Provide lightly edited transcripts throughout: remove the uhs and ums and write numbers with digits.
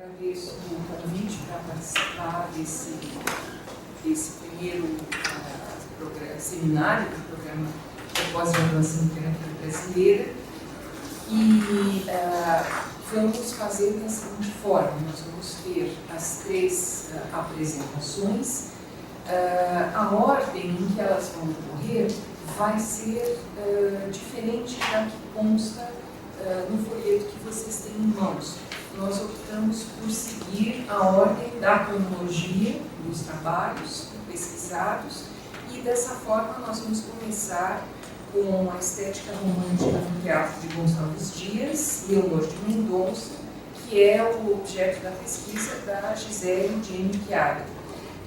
Agradeço o convite para participar desse primeiro seminário do programa de pós-graduação em literatura brasileira e vamos fazer da seguinte forma: nós vamos ter as três apresentações. A ordem em que elas vão ocorrer vai ser diferente da que consta no folheto que vocês têm em mãos. Nós optamos por seguir a ordem da cronologia dos trabalhos pesquisados e dessa forma nós vamos começar com a estética romântica no teatro de Gonçalves Dias, Leonor de Mendonça, que é o objeto da pesquisa da Gisele Jane Chiari.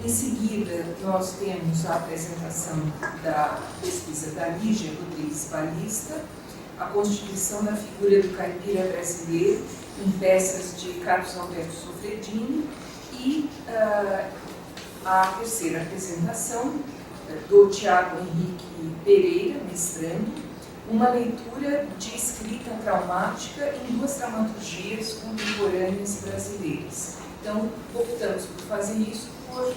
Em seguida, nós temos a apresentação da pesquisa da Lígia Rodrigues Balista, a constituição da figura do caipira brasileiro em peças de Carlos Alberto Sofredini e a terceira apresentação do Tiago Henrique Pereira, mestrando, uma leitura de escrita traumática em duas dramaturgias contemporâneas brasileiras. Então, optamos por fazer isso por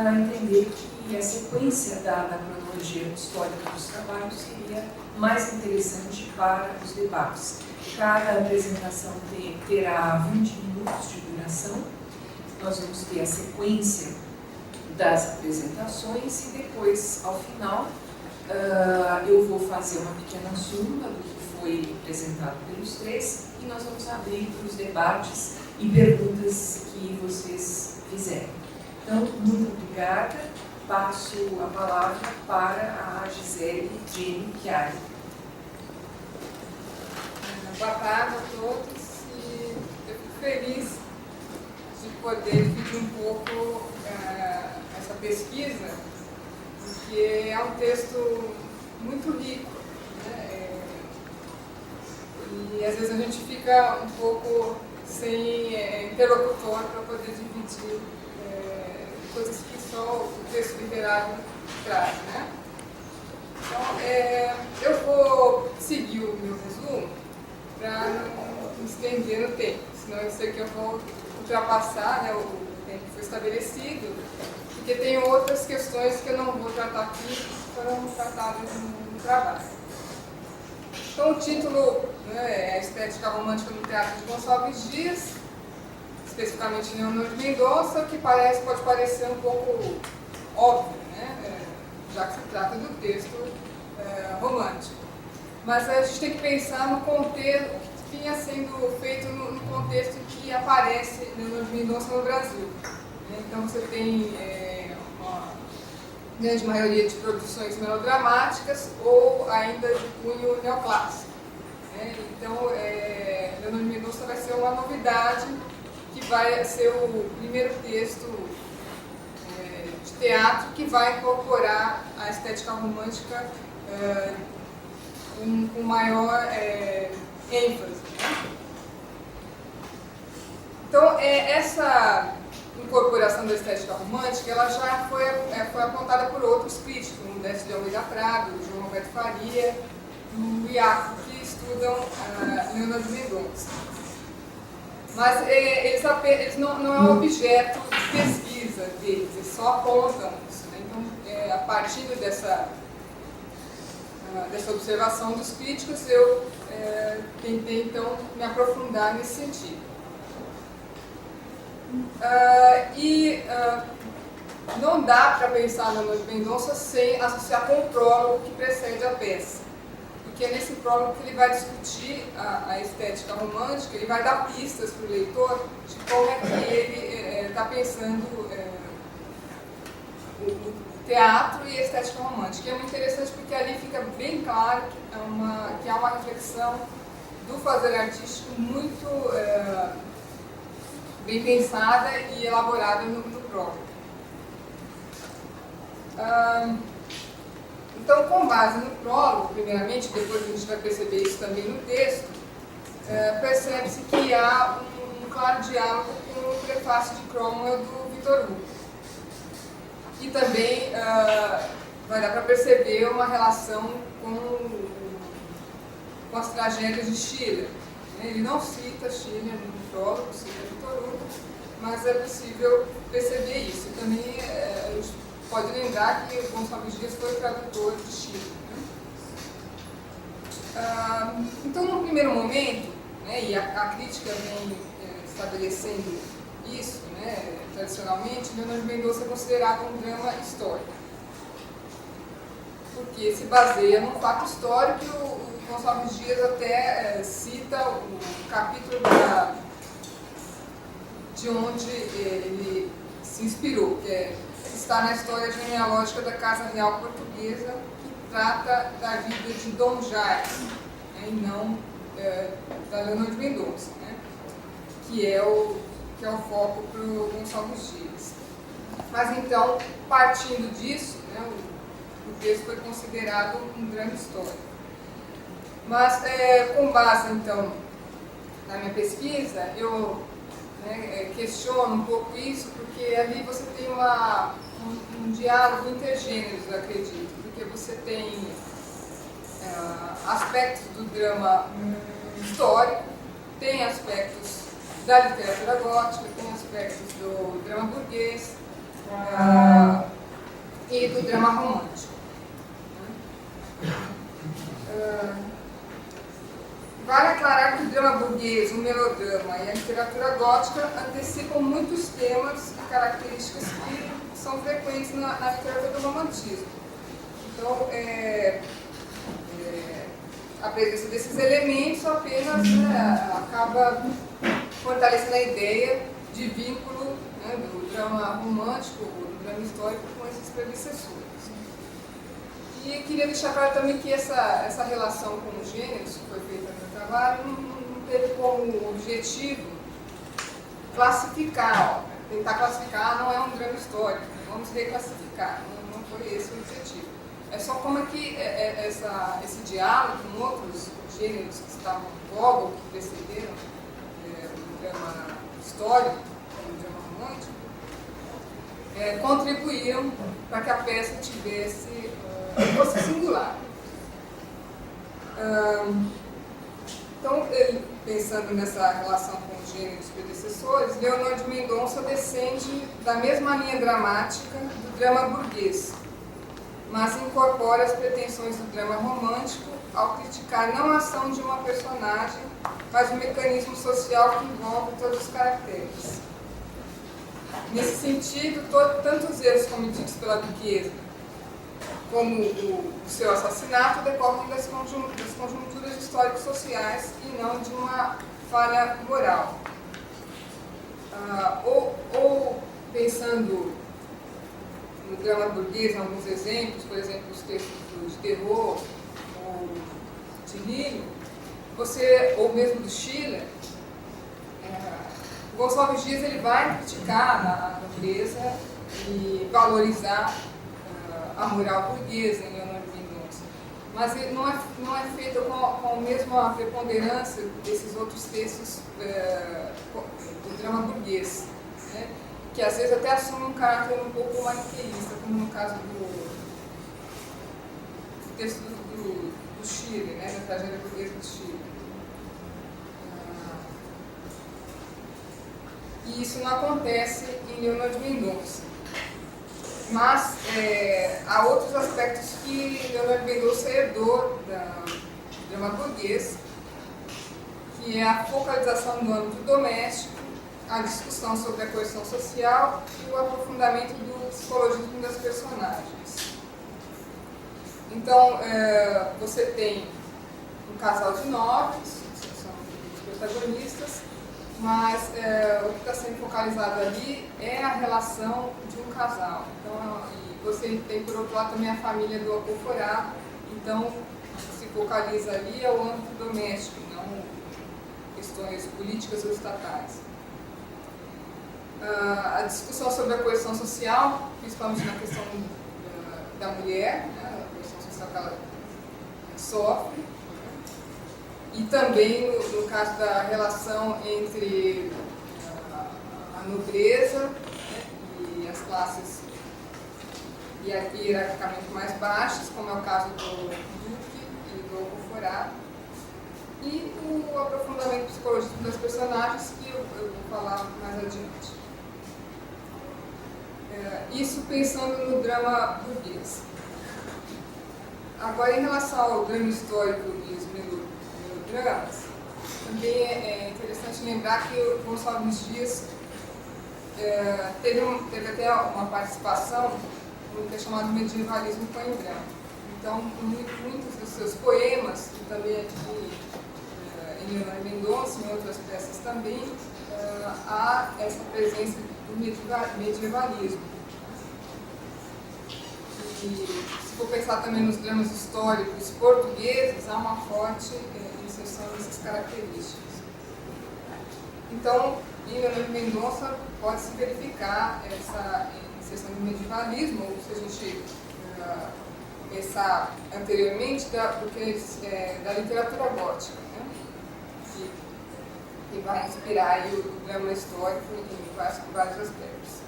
entender que a sequência da cronologia histórica dos trabalhos seria mais interessante para os debates. Cada apresentação terá 20 minutos de duração. Nós vamos ter a sequência das apresentações e depois, ao final, eu vou fazer uma pequena súmula do que foi apresentado pelos três e nós vamos abrir para os debates e perguntas que vocês fizerem. Então, muito obrigada. Passo a palavra para a Gisele Jane Chiari. Boa tarde a todos e eu fico feliz de poder dividir um pouco essa pesquisa, porque é um texto muito rico, né? E às vezes a gente fica um pouco sem interlocutor para poder dividir coisas que só o texto literário traz, né? Então, eu vou seguir o meu resumo para não estender no tempo, senão eu sei que eu vou ultrapassar, né, o tempo que foi estabelecido, porque tem outras questões que eu não vou tratar aqui, que foram tratadas no trabalho. Então, o título, né, é a estética romântica no teatro de Gonçalves Dias, especificamente Leonor de Mendonça, que pode parecer um pouco óbvio, né, já que se trata do texto romântico. Mas a gente tem que pensar no contexto, o que vinha sendo feito no contexto em que aparece Leonor de Mendonça no Brasil. Então você tem uma grande maioria de produções melodramáticas ou ainda de cunho neoclássico. Então, Leonor de Mendonça vai ser uma novidade, que vai ser o primeiro texto de teatro que vai incorporar a estética romântica com maior ênfase. Né? Então, essa incorporação da estética romântica ela já foi apontada por outros críticos, como Décio de Almeida Prado, João Alberto Faria, o Iaco, que estudam Leonor de Mendonça. Mas eles não é um objeto de pesquisa deles, eles só apontam isso. Né? Então, a partir dessa observação dos críticos, eu tentei, então, me aprofundar nesse sentido. Não dá para pensar no Leonor de Mendonça sem associar com o prólogo que precede a peça. Porque é nesse prólogo que ele vai discutir a estética romântica, ele vai dar pistas para o leitor de como é que ele está pensando o teatro e a estética romântica. E é muito interessante porque ali fica bem claro que há uma reflexão do fazer artístico muito bem pensada e elaborada no prólogo. Então, com base no prólogo, primeiramente, depois a gente vai perceber isso também no texto, percebe-se que há um claro diálogo com o prefácio de Cromwell do Victor Hugo. E também vai dar para perceber uma relação com as tragédias de Schiller, né? Ele não cita Schiller no prólogo, cita Victor Hugo, mas é possível perceber isso. E também a gente pode lembrar que Gonçalves Dias foi tradutor de Schiller. Né? Então, no primeiro momento, né, e a crítica vem estabelecendo isso, né, tradicionalmente, Leonardo Mendonça é considerado um drama histórico, porque se baseia num fato histórico. O Gonçalves Dias até cita o capítulo de onde ele se inspirou, que está na história genealógica da Casa Real Portuguesa, que trata da vida de Dom Jaime, né, e não da Leonor de Mendonça, né, que é o foco para o Gonçalves Dias. Mas então, partindo disso, né, o texto foi considerado um drama histórico. Mas, com base, então, na minha pesquisa, eu questiono um pouco isso, porque ali você tem um diálogo intergêneros, eu acredito, porque você tem aspectos do drama histórico, tem aspectos da literatura gótica, tem aspectos do drama burguês e do drama romântico. Vale aclarar que o drama burguês, o melodrama e a literatura gótica antecipam muitos temas e características que são frequentes na literatura do romantismo. Então, a presença desses elementos apenas acaba fortalecendo a ideia de vínculo, né, do drama romântico, do drama histórico com esses predecessores. E queria deixar claro também que essa relação com os gêneros que foi feita no meu trabalho não teve como objetivo classificar a obra. Tentar classificar não é um drama histórico, vamos reclassificar, não foi esse o objetivo. É só como é que esse diálogo com outros gêneros que estavam em voga, ou que precederam o drama histórico, o drama romântico, contribuíram para que a peça fosse singular. Então, pensando nessa relação com os gêneros predecessores, Leonor de Mendonça descende da mesma linha dramática do drama burguês, mas incorpora as pretensões do drama romântico ao criticar não a ação de uma personagem, mas o mecanismo social que envolve todos os caracteres. Nesse sentido, tanto os erros cometidos pela duquesa como o seu assassinato decorrem das conjunturas históricos-sociais e não de uma falha moral. Ou pensando no drama burguês, em alguns exemplos, por exemplo, os textos de terror, ou de Lino, ou mesmo do Schiller, Gonçalves Dias ele vai criticar a nobreza e valorizar a moral burguesa em Leonor de Mendonça. Mas ele não é feito com a mesma preponderância desses outros textos do drama burguês, né? Que às vezes até assumem um caráter um pouco maniqueísta, como no caso do texto do Schiller, né? Da tragédia burguesa do Schiller. E isso não acontece em Leonor de Mendonça. Mas há outros aspectos que Leonor de Mendonça herdou do drama burguês, que é a focalização no âmbito doméstico, a discussão sobre a coerção social e o aprofundamento do psicologismo das personagens. Então, você tem um casal de nobres, que são os protagonistas, mas o que está sendo focalizado ali é a relação de um casal. Então, e você tem, por outro lado, também a família do Alcoforado. Então, o que se focaliza ali é o âmbito doméstico, não questões políticas ou estatais. A discussão sobre a coerção social, principalmente na questão da mulher, né, a coerção social que ela sofre, e também no caso da relação entre a nobreza, né, e as classes hierarquicamente mais baixas, como é o caso do duque e do alcoforado, e o o aprofundamento psicológico das personagens, que eu vou falar mais adiante. Isso pensando no drama burguês. Agora, em relação ao drama histórico e os melodramas, também é interessante lembrar que o Gonçalves Dias teve até uma participação no que é chamado medievalismo coimbra. Então, muitos dos seus poemas, e também aqui em Leonardo Mendonça e em outras peças também, há essa presença do medievalismo. E se for pensar também nos dramas históricos portugueses, há uma forte inserção dessas características. Então, em Leonardo Mendonça pode-se verificar essa inserção do medievalismo, ou se a gente pensar anteriormente da literatura gótica, né? que vai inspirar aí o drama histórico em vários aspectos.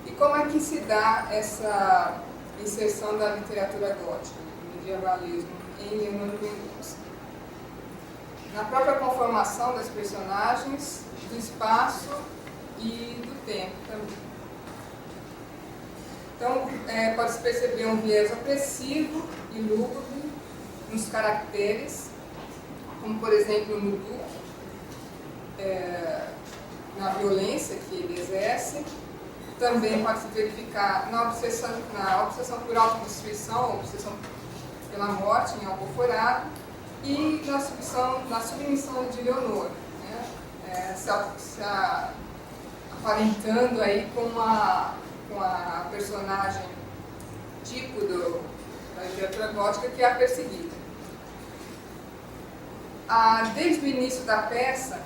E como é que se dá essa inserção da literatura gótica, do medievalismo, em Leonardo Mendonça? Na própria conformação das personagens, do espaço e do tempo também. Então, pode-se perceber um viés opressivo e lúgubre nos caracteres, como, por exemplo, no Duque, na violência que ele exerce. Também pode-se verificar na obsessão por autodestruição, obsessão pela morte em Alcoforado, e na submissão de Leonor, né? Se aparentando aí com a personagem tipo da literatura gótica, que é a perseguida. Desde o início da peça,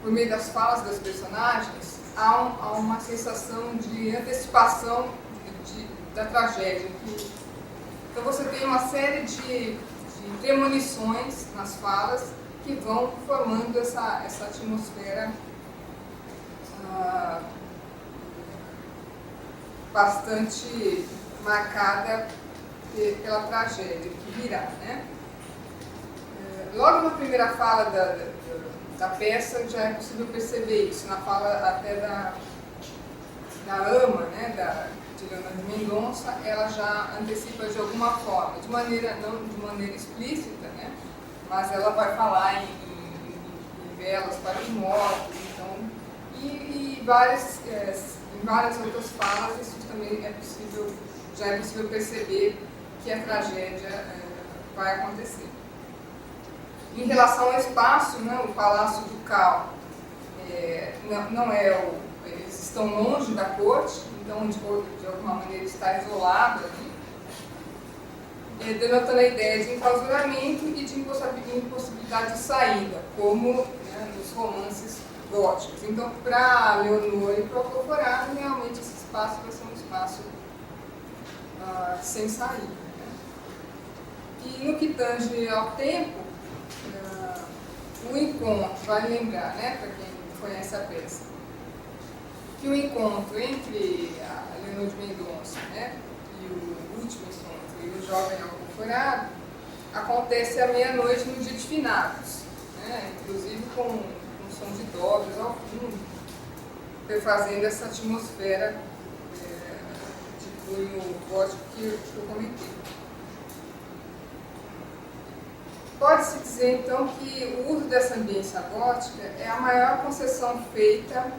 por meio das falas das personagens, há uma sensação de antecipação da tragédia. Então você tem uma série de premonições nas falas que vão formando essa atmosfera bastante marcada pela tragédia que virá, né? Logo na primeira fala da peça já é possível perceber isso, na fala até da ama, né, de Leonardo Mendonça, ela já antecipa de alguma forma, não de maneira explícita, né, mas ela vai falar em velas para os mortos, então, e em várias outras falas isso também já é possível perceber que a tragédia vai acontecer. Em relação ao espaço, né, o Palácio Ducal eles estão longe da corte, então de alguma maneira está isolado ali, denotando a ideia de enclausuramento e de impossibilidade de saída, como, né, nos romances góticos. Então, para Leonor e para o Alcoforado, realmente esse espaço vai ser um espaço sem saída, né? E no que tange ao tempo, o encontro, vale lembrar, né, para quem conhece a peça, que o encontro entre a Leonor de Mendonça, né, e o último encontro, e o jovem Alcoforado, acontece à meia-noite no dia de finados, né, inclusive com um som de dobras ao fundo, fazendo essa atmosfera de cunho gótico que eu comentei. Pode-se dizer, então, que o uso dessa ambiência gótica é a maior concessão feita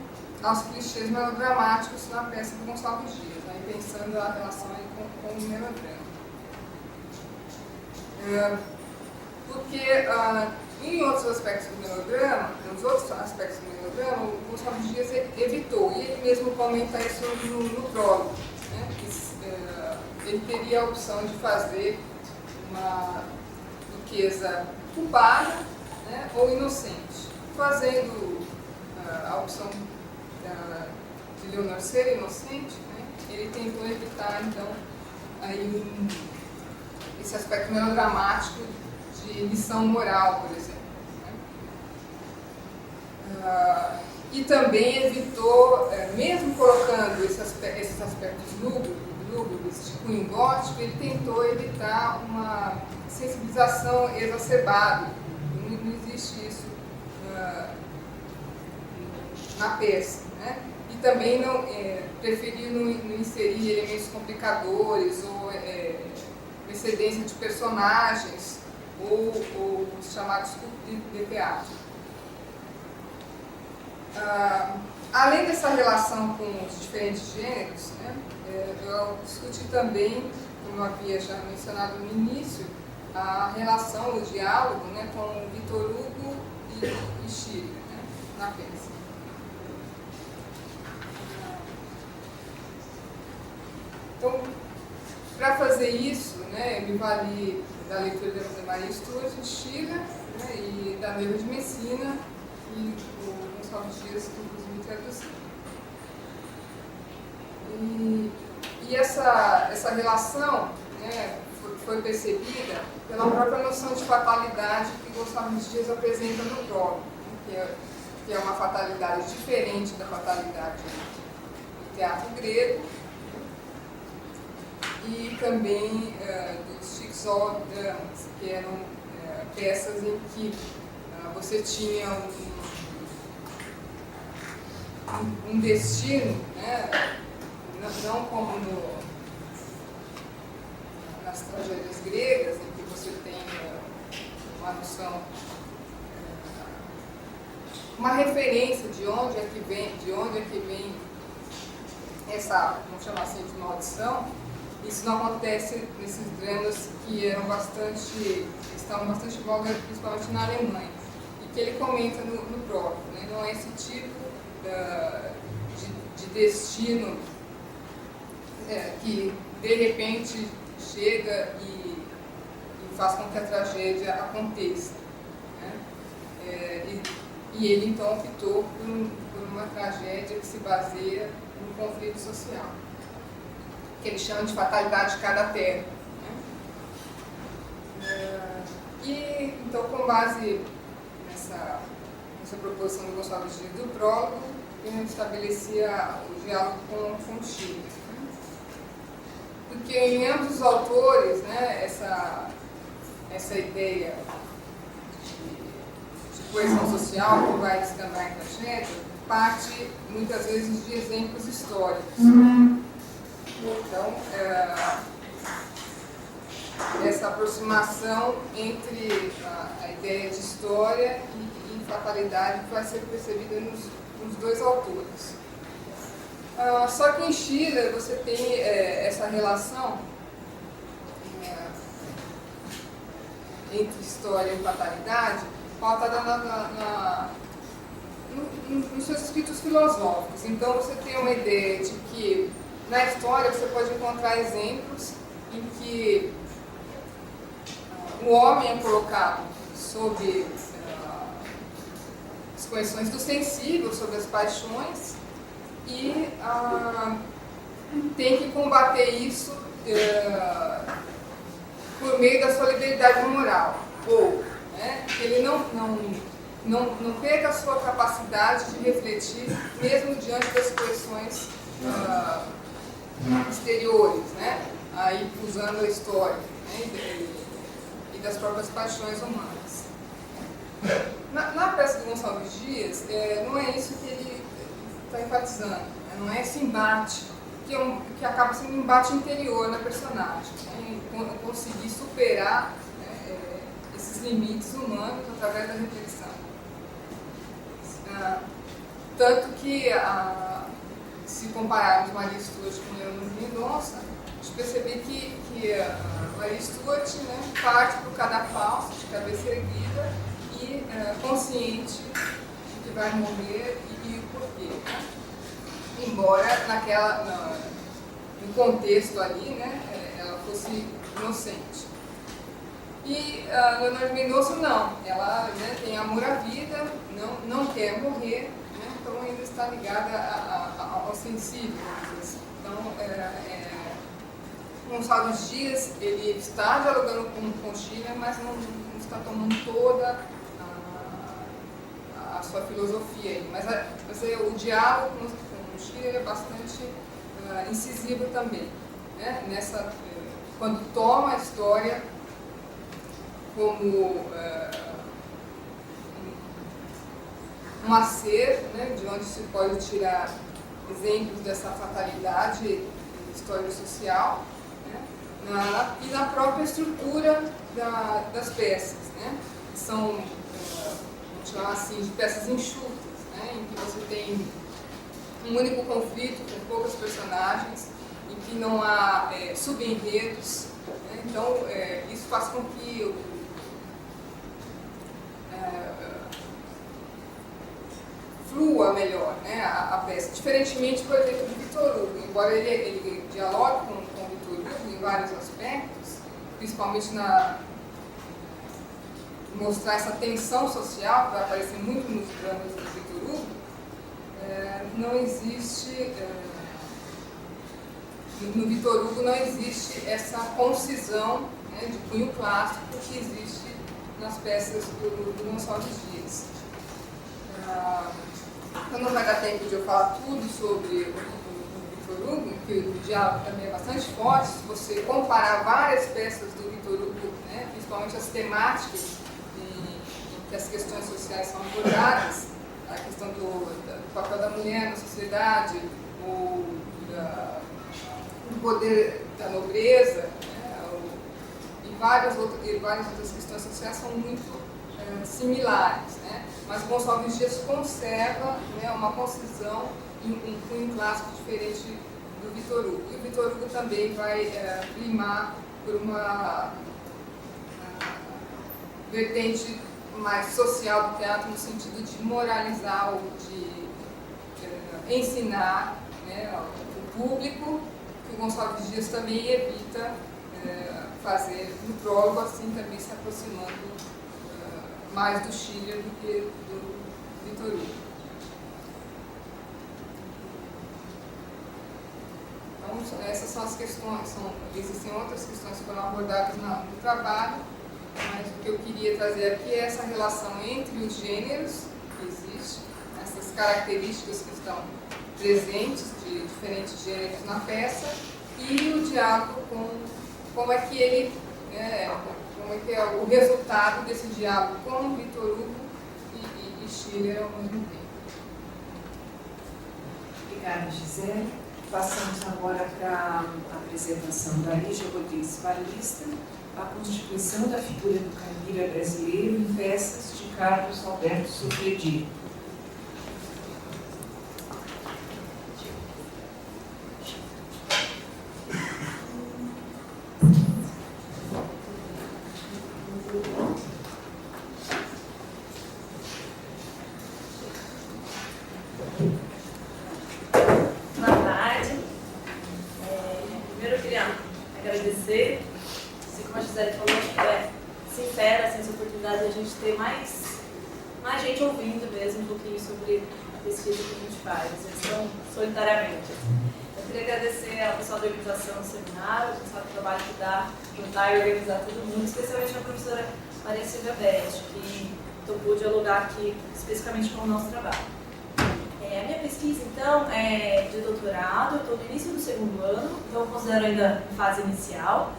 aos clichês melodramáticos na peça do Gonçalves Dias, né, pensando a relação aí com o melodrama. Porque em outros aspectos do melodrama, o Gonçalves Dias evitou, e ele mesmo comenta isso no prólogo, né, que ele teria a opção de fazer uma duquesa culpada, né, ou inocente. Fazendo a opção de Leonor ser inocente, né, ele tentou evitar, então, aí esse aspecto melodramático de lição moral, por exemplo, né. E também evitou, mesmo colocando esses aspectos lúgubres de cunho gótico, ele tentou evitar uma sensibilização exacerbada, não existe isso na peça, né? E também não preferir não inserir elementos complicadores ou excedência de personagens ou os chamados cultos de teatro. Além dessa relação com os diferentes gêneros, né, eu discuti também, como eu havia já mencionado no início, a relação, o diálogo, né, com Victor Hugo e Schiller, né, na peça. Então, para fazer isso, né, eu me vali da leitura de Maria Stuart, de Schiller, né, e da Neuva de Messina, e o Gonçalves Dias, que inclusive traduziu. E essa relação, né, foi percebida pela própria noção de fatalidade que Gonçalves Dias apresenta no prólogo, né, que é uma fatalidade diferente da fatalidade do teatro grego, e também dos Schicksaldramas, que eram peças em que você tinha um destino, né, não como nas tragédias gregas, em que você tem uma noção, uma referência de onde é que vem essa, vamos chamar assim, de maldição. Isso não acontece nesses dramas que estavam bastante em voga, principalmente na Alemanha, e que ele comenta no prólogo, né? Não é esse tipo de destino que de repente chega e faz com que a tragédia aconteça, né? E ele então optou por uma tragédia que se baseia no conflito social, que ele chama de fatalidade de cada terra, né? E então, com base nessa proposição do Gonçalves Dias do prólogo, eu estabelecia o diálogo com o Schiller, né? Porque em ambos os autores, né, essa ideia de coesão social que vai descambar em tragédia parte muitas vezes de exemplos históricos. Então, essa aproximação entre a ideia de história e fatalidade que vai ser percebida nos dois autores. Só que em Schiller você tem essa relação entre história e fatalidade pautada nos seus escritos filosóficos. Então você tem uma ideia de que na história você pode encontrar exemplos em que o homem é colocado sob as condições do sensível, sobre as paixões, e tem que combater isso por meio da sua liberdade moral, ou, né, que ele não perca a sua capacidade de refletir, mesmo diante das situações exteriores, né, aí usando a história, né, e das próprias paixões humanas. Na peça do Gonçalves Dias, não é isso que ele está enfatizando, né? Não é esse embate, que acaba sendo um embate interior na personagem, né? Conseguir superar, né, esses limites humanos através da reflexão. Tanto que, se compararmos Maria Stuart com Leonor Mendonça, a gente percebe que Maria Stuart, né, parte para o cadafalso, de cabeça erguida, e consciente de que vai morrer e o porquê, né? Embora no contexto ali, né, ela fosse inocente. E Leonor Mendonça não, ela, né, tem amor à vida, não quer morrer, né, então ainda está ligada ao sensível. Então, Gonçalves Dias, ele está dialogando com Schiller, mas não está tomando toda a sua filosofia aí. Mas o diálogo com Schiller é bastante incisivo também, né? Quando toma a história como um acervo, né, de onde se pode tirar exemplos dessa fatalidade histórica social, né, e na própria estrutura das peças, né, que são, vamos chamar assim, de peças enxutas, né, em que você tem um único conflito com poucos personagens, em que não há subenredos, né, então isso faz com que flua melhor, né, a peça. Diferentemente, por exemplo, do Victor Hugo, embora ele dialogue com o Victor Hugo em vários aspectos, principalmente na mostrar essa tensão social que vai aparecer muito nos dramas do Victor Hugo, não existe, no Victor Hugo não existe essa concisão, né, de cunho clássico que existe nas peças do Gonçalves Dias. Então não vai dar tempo de eu falar tudo sobre o Victor Hugo, que o diálogo também é bastante forte. Se você comparar várias peças do Victor Hugo, né, principalmente as temáticas em que as questões sociais são abordadas, a questão do papel da mulher na sociedade, do poder da nobreza, né, e várias outras questões sociais são muito similares, né? Mas Gonçalves Dias conserva, né, uma concisão e um cunho clássico diferente do Victor Hugo. E o Victor Hugo também vai primar por uma vertente mais social do teatro, no sentido de moralizar ou de ensinar, né, o público, que o Gonçalves Dias também evita fazer no prólogo, assim também se aproximando mais do Schiller do que do Victor Hugo. Então, essas são as questões, existem outras questões que foram abordadas no trabalho, mas o que eu queria trazer aqui é essa relação entre os gêneros que existem, essas características que estão presentes de diferentes gêneros na peça, e o diálogo com como é que ele, como é que é o resultado desse diálogo com Victor Hugo e Schiller ao mesmo tempo. Obrigada, Gisele. Passamos agora para a apresentação da Lígia Rodrigues Paulista, a constituição da figura do caipira brasileiro em peças de Carlos Alberto Sofredi. Ter mais gente ouvindo mesmo um pouquinho sobre a pesquisa que a gente faz, então, solidariamente. Eu queria agradecer ao pessoal da organização do seminário, ao pessoal do trabalho que dá, juntar e organizar todo mundo, especialmente a professora Maria Silvia Beth, que topou dialogar aqui especificamente com o nosso trabalho. A minha pesquisa, então, é de doutorado, eu estou no início do segundo ano, então eu considero ainda em fase inicial.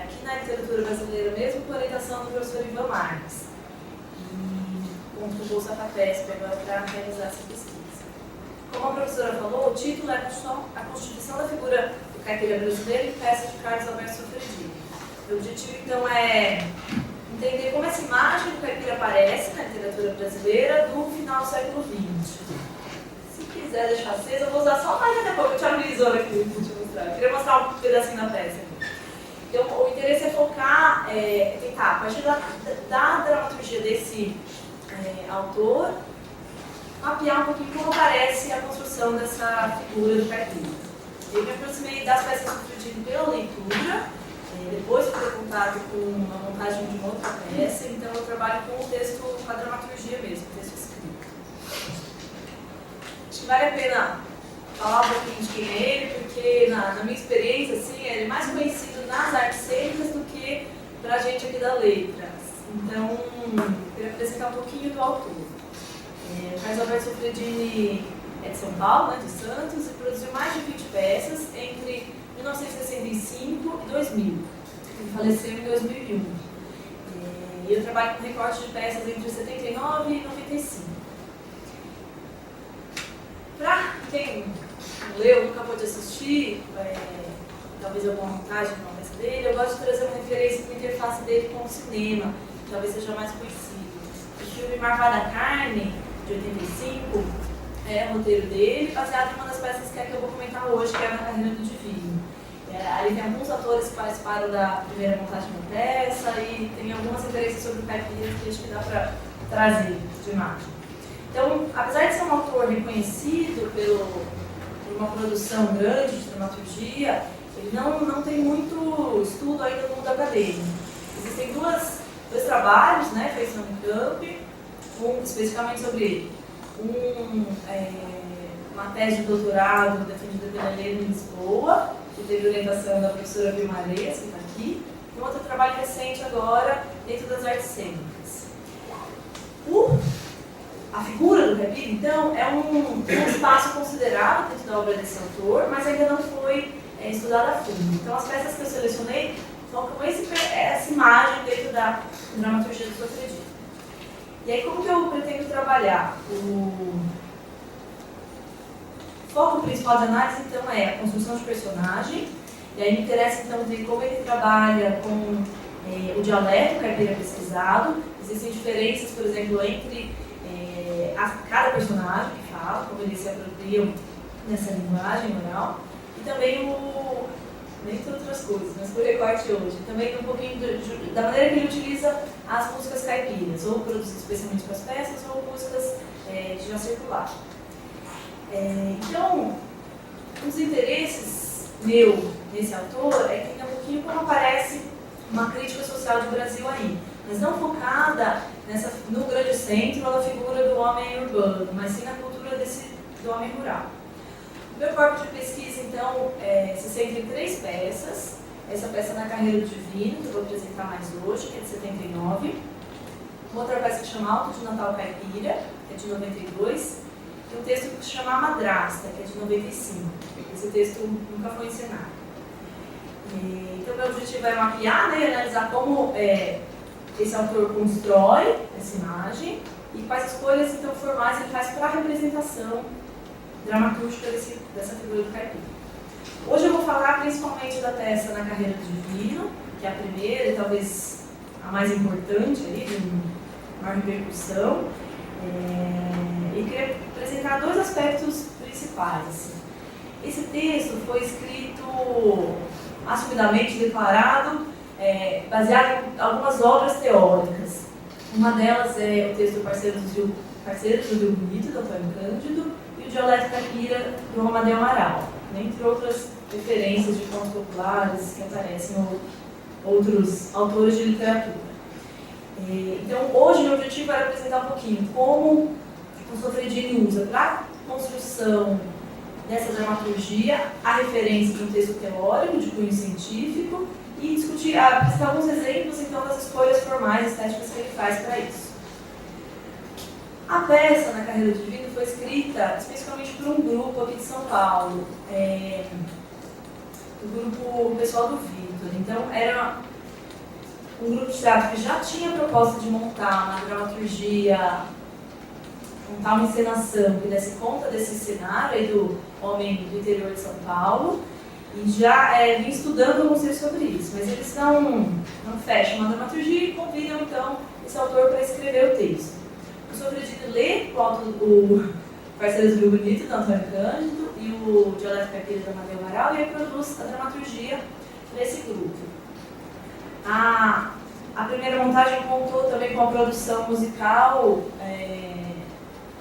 Aqui na literatura brasileira mesmo, com orientação do professor Ivan Marques, e com o Bolsa FAPESP agora para realizar essa pesquisa. Como a professora falou, o título é a Constituição da Figura do Caipira Brasileiro em peça de Carlos Alberto Sofredi. O objetivo, então, é entender como essa imagem do caipira aparece na literatura brasileira do final do século XX. Se quiser deixar acesa, eu vou usar só mais daqui a pouco, eu te aviso aqui para te mostrar. Eu queria mostrar um pedacinho da peça aqui. Então, o interesse é focar, tentar, a partir da dramaturgia desse autor, mapear um pouquinho como aparece a construção dessa figura do caipira. Eu me aproximei das peças Sofredi pela leitura, depois fui ter contato com a montagem de uma outra peça, então eu trabalho com o texto, com a dramaturgia mesmo, o texto escrito. Acho que vale a pena falar um pouquinho de quem é ele, porque na minha experiência, assim, ele é mais conhecido nas artes cênicas do que pra gente aqui da letra. Então, eu queria apresentar um pouquinho do autor. O Carlos Alberto Sofredi é de São Paulo, né, de Santos, e produziu mais de 20 peças entre 1965 e 2000. Ele faleceu em 2001. E eu trabalho com recorte de peças entre 79 e 95. quem não leu, nunca pôde assistir, talvez alguma montagem com a peça dele, eu gosto de trazer uma referência para a interface dele com o cinema, que talvez seja mais conhecido. O filme Marvada Carne, de 85, é o roteiro dele, baseado em uma das peças que eu vou comentar hoje, que é Na Carreira do Divino. Ali tem alguns atores que participaram da primeira montagem da peça e tem algumas referências sobre o caipira que acho que dá para trazer de imagem. Então, apesar de ser um autor reconhecido por uma produção grande de dramaturgia, ele não tem muito estudo ainda no mundo acadêmico. Existem dois trabalhos, né, feitos na Unicamp, um especificamente sobre ele. Uma tese de doutorado defendida pela Helena em Lisboa, que teve orientação da professora Vilma Areias, que está aqui, e um outro trabalho recente agora, dentro das artes cênicas. A figura do caipira, então, é um espaço considerável dentro da obra desse autor, mas ainda não foi estudado a fundo. Então, as peças que eu selecionei são com essa imagem dentro da dramaturgia do Sofredito. E aí, como que eu pretendo trabalhar? O foco principal de análise, então, é a construção de personagem, e aí me interessa, então, ver como ele trabalha com o dialeto caipira pesquisado. Existem diferenças, por exemplo, entre cada personagem que fala, como eles se apropriam nessa linguagem oral, e também entre outras coisas, mas por recorte hoje, também um pouquinho da maneira que ele utiliza as músicas caipiras, ou produzidas especialmente para as peças, ou músicas de já circular. Então, um dos interesses meu nesse autor é que um pouquinho como aparece uma crítica social do Brasil aí, mas não focada no grande centro ou na figura do homem urbano, mas sim na cultura do homem rural. O meu corpo de pesquisa, então, se centra em 3 peças. Essa peça Na Carreira do Divino, que eu vou apresentar mais hoje, que é de 79. Outra peça que chama Alto de Natal Caipira, que é de 92. E um texto que se chama A Madrasta, que é de 95. Esse texto nunca foi encenado. Então, meu objetivo é mapear, né, e analisar como esse autor constrói essa imagem e quais escolhas, então, formais ele faz para a representação dramatúrgica dessa figura do caipira. Hoje eu vou falar principalmente da peça Na Carreira do Divino, que é a primeira e talvez a mais importante ali, de maior repercussão. E queria apresentar 2 aspectos principais. Assim. Esse texto foi escrito assumidamente, declarado, baseado em algumas obras teóricas. Uma delas é o texto Parceiros do Rio Bonito, do Antônio Cândido, e o Dialeto Caipira, do Amadeu Amaral, entre outras referências de contos populares que aparecem em outros autores de literatura. Então, hoje, meu objetivo era apresentar um pouquinho como o Sofredini usa para a construção dessa dramaturgia a referência de um texto teórico, de cunho científico, e apresentar alguns exemplos, então, das escolhas formais estéticas que ele faz para isso. A peça Na Carreira do Divino foi escrita especificamente por um grupo aqui de São Paulo, o grupo pessoal do Vitor. Então, era um grupo de teatro que já tinha a proposta de montar uma dramaturgia, montar uma encenação que desse conta desse cenário aí do homem do interior de São Paulo, e já vim estudando alguns textos sobre isso, mas eles não fecham uma dramaturgia e convidam, então, esse autor para escrever o texto. O Sofredini lê o Parceiros do Rio Bonito, do Antônio Cândido, e o Dialeto Caipira, do Amadeu Amaral, e aí produz a dramaturgia desse grupo. A primeira montagem contou também com a produção musical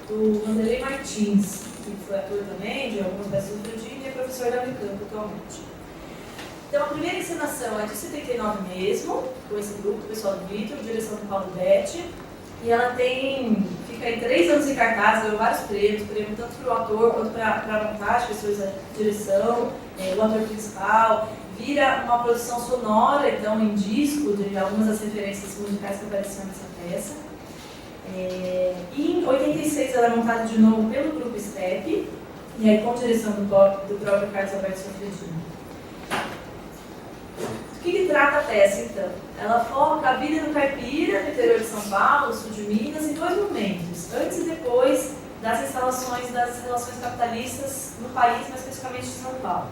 do Vanderlei Martins, que foi ator também de algumas peças do Sofredini e é professor da Unicamp atualmente. Então, a primeira encenação é de 79 mesmo, com esse grupo, o pessoal do Vitor, direção do Paulo Betti, e ela fica aí 3 anos em cartaz, ganhou vários prêmios tanto para o ator quanto para a montagem, questões da direção, o ator principal. Vira uma produção sonora, então, em disco, de algumas das referências musicais que apareciam nessa peça. E em 86 ela é montada de novo pelo grupo Step, e aí com direção do próprio Carlos Alberto Sofredini. Do que trata a peça, então? Ela foca a vida do caipira no interior de São Paulo, sul de Minas, em 2 momentos, antes e depois das instalações das relações capitalistas no país, mas especificamente em São Paulo.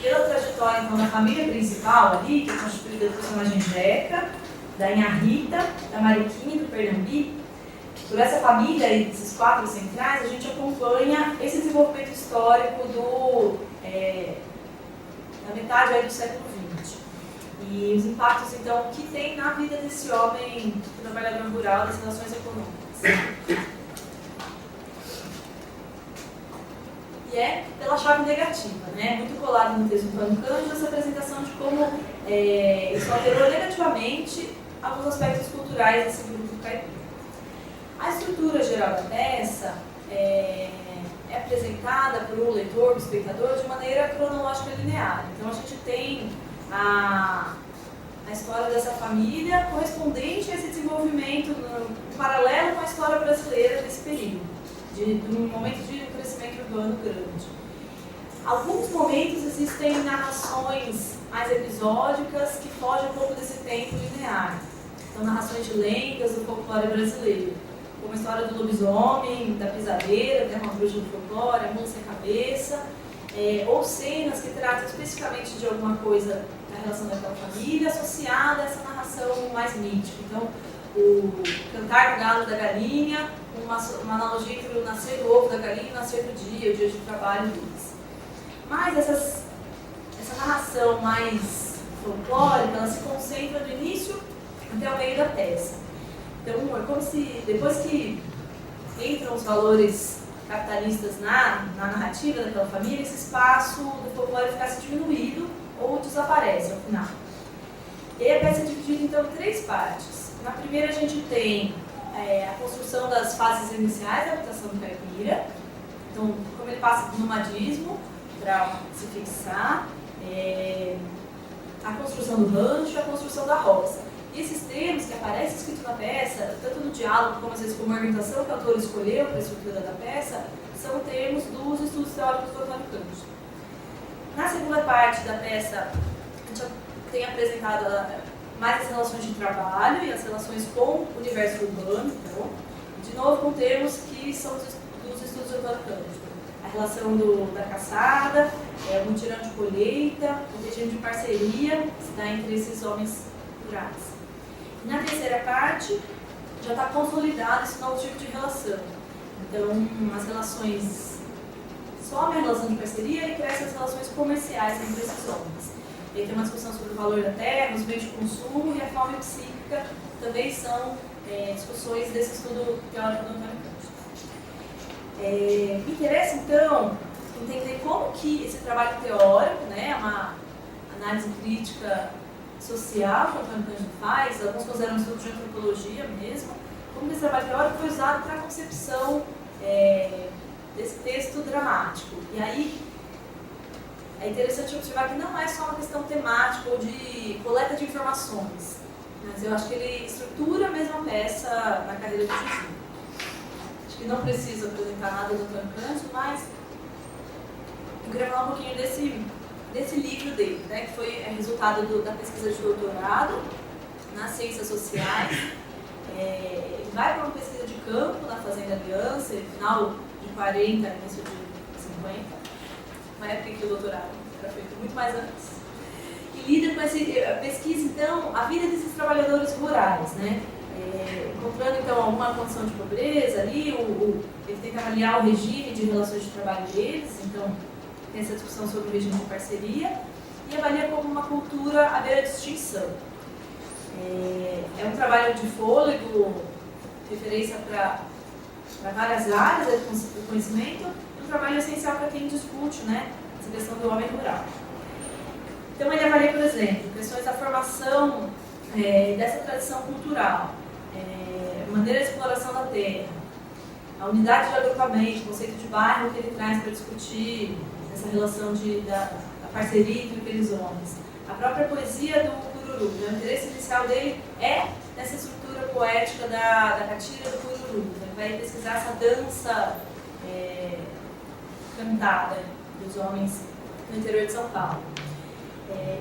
Pela trajetória então, da família principal ali, que é constituída do personagem Jeca, da Inha Rita, da Mariquinha e do Pernambi, por essa família e desses 4 centrais, a gente acompanha esse desenvolvimento histórico da metade aí do século XX. E os impactos, então, que tem na vida desse homem trabalhador rural das relações econômicas. E é pela chave negativa, né? Muito colado no texto do Antônio Cândido, essa apresentação de como isso alterou negativamente alguns aspectos culturais desse grupo caipira. A estrutura geral da peça é apresentada para o leitor, para o espectador, de maneira cronológica e linear. Então a gente tem a história dessa família correspondente a esse desenvolvimento em paralelo com a história brasileira desse período, de um momento de crescimento urbano grande. Alguns momentos existem narrações mais episódicas que fogem um pouco desse tempo linear. Então, narrações de lendas do folclore brasileiro, como a história do lobisomem, da pisadeira, que é uma bruxa do folclore, a mula sem cabeça, ou cenas que tratam especificamente de alguma coisa na relação daquela família, associada a essa narração mais mítica. Então, o cantar do galo da galinha, uma analogia entre o nascer do ovo da galinha e o nascer do dia, o dia de trabalho deles. Mas essa narração mais folclórica, ela se concentra do início até o meio da peça. Então, é como se, depois que entram os valores capitalistas na narrativa daquela família, esse espaço do folclore ficasse diminuído ou desaparece ao final. E aí a peça é dividida, então, em 3 partes. Na primeira, a gente tem a construção das fases iniciais da habitação do caipira. Então, como ele passa do nomadismo para se fixar, a construção do rancho, a construção da roça. E esses termos que aparecem escritos na peça, tanto no diálogo como às vezes como a orientação que o autor escolheu para a estrutura da peça, são termos dos estudos teóricos do Antônio Cândido. Na segunda parte da peça, a gente tem apresentado mais as relações de trabalho e as relações com o universo urbano, então, de novo com termos que são dos estudos do Antônio Cândido. A relação da caçada, o mutirão de colheita, o regime de parceria que se dá entre esses homens rurais. E na terceira parte, já está consolidado esse novo tipo de relação. Então, as relações, some a relação de parceria e crescem as relações comerciais entre esses homens. E aí tem uma discussão sobre o valor da terra, os bens de consumo e a fome psíquica, também são discussões desse estudo teórico do Antônio Cândido. Me interessa, então, entender como que esse trabalho teórico, né, uma análise crítica social que o Antônio Cândido faz, alguns consideram um estudo de antropologia mesmo, como esse trabalho teórico foi usado para a concepção desse texto dramático. E aí é interessante observar que não é só uma questão temática ou de coleta de informações, mas eu acho que ele estrutura mesmo a peça na carreira de Juju. Acho que não preciso apresentar nada do Antônio Cândido, mas eu queria falar um pouquinho desse livro dele, né, que foi resultado da pesquisa de doutorado nas ciências sociais. Ele vai para uma pesquisa de campo na Fazenda Aliança, final de 40, início de 50, uma época em que o doutorado era feito muito mais antes. E lida com essa pesquisa, então, a vida desses trabalhadores rurais, né? Encontrando, então, alguma condição de pobreza ali, ele tenta avaliar o regime de relações de trabalho deles, então, tem essa discussão sobre o regime de parceria, e avalia como uma cultura à beira de extinção. É um trabalho de fôlego, referência para várias áreas do conhecimento, um trabalho essencial para quem discute, né, essa questão do homem rural. Então ele avalia, por exemplo, questões da formação dessa tradição cultural, maneira de exploração da terra, a unidade de agrupamento, o conceito de bairro que ele traz para discutir essa relação da parceria entre aqueles homens, a própria poesia do Cururu. O interesse inicial dele é nessa estrutura poética da catira do Cururu. Ele vai pesquisar essa dança cantada dos homens no interior de São Paulo.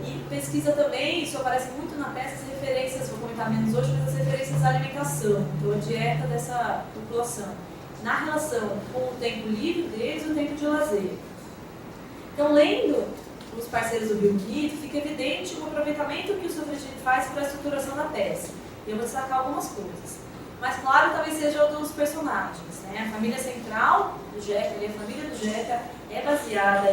E pesquisa também, isso aparece muito na peça, as referências, vou comentar menos hoje, mas as referências à alimentação, então a dieta dessa população. na relação com o tempo livre deles e o tempo de lazer. Então, lendo os parceiros do Bill Guide, fica evidente o aproveitamento que o Sofredini faz para a estruturação da peça. E eu vou destacar algumas coisas. Mas, claro, talvez seja o dos personagens. Né? A família central do Jeca, a família do Jeca, é baseada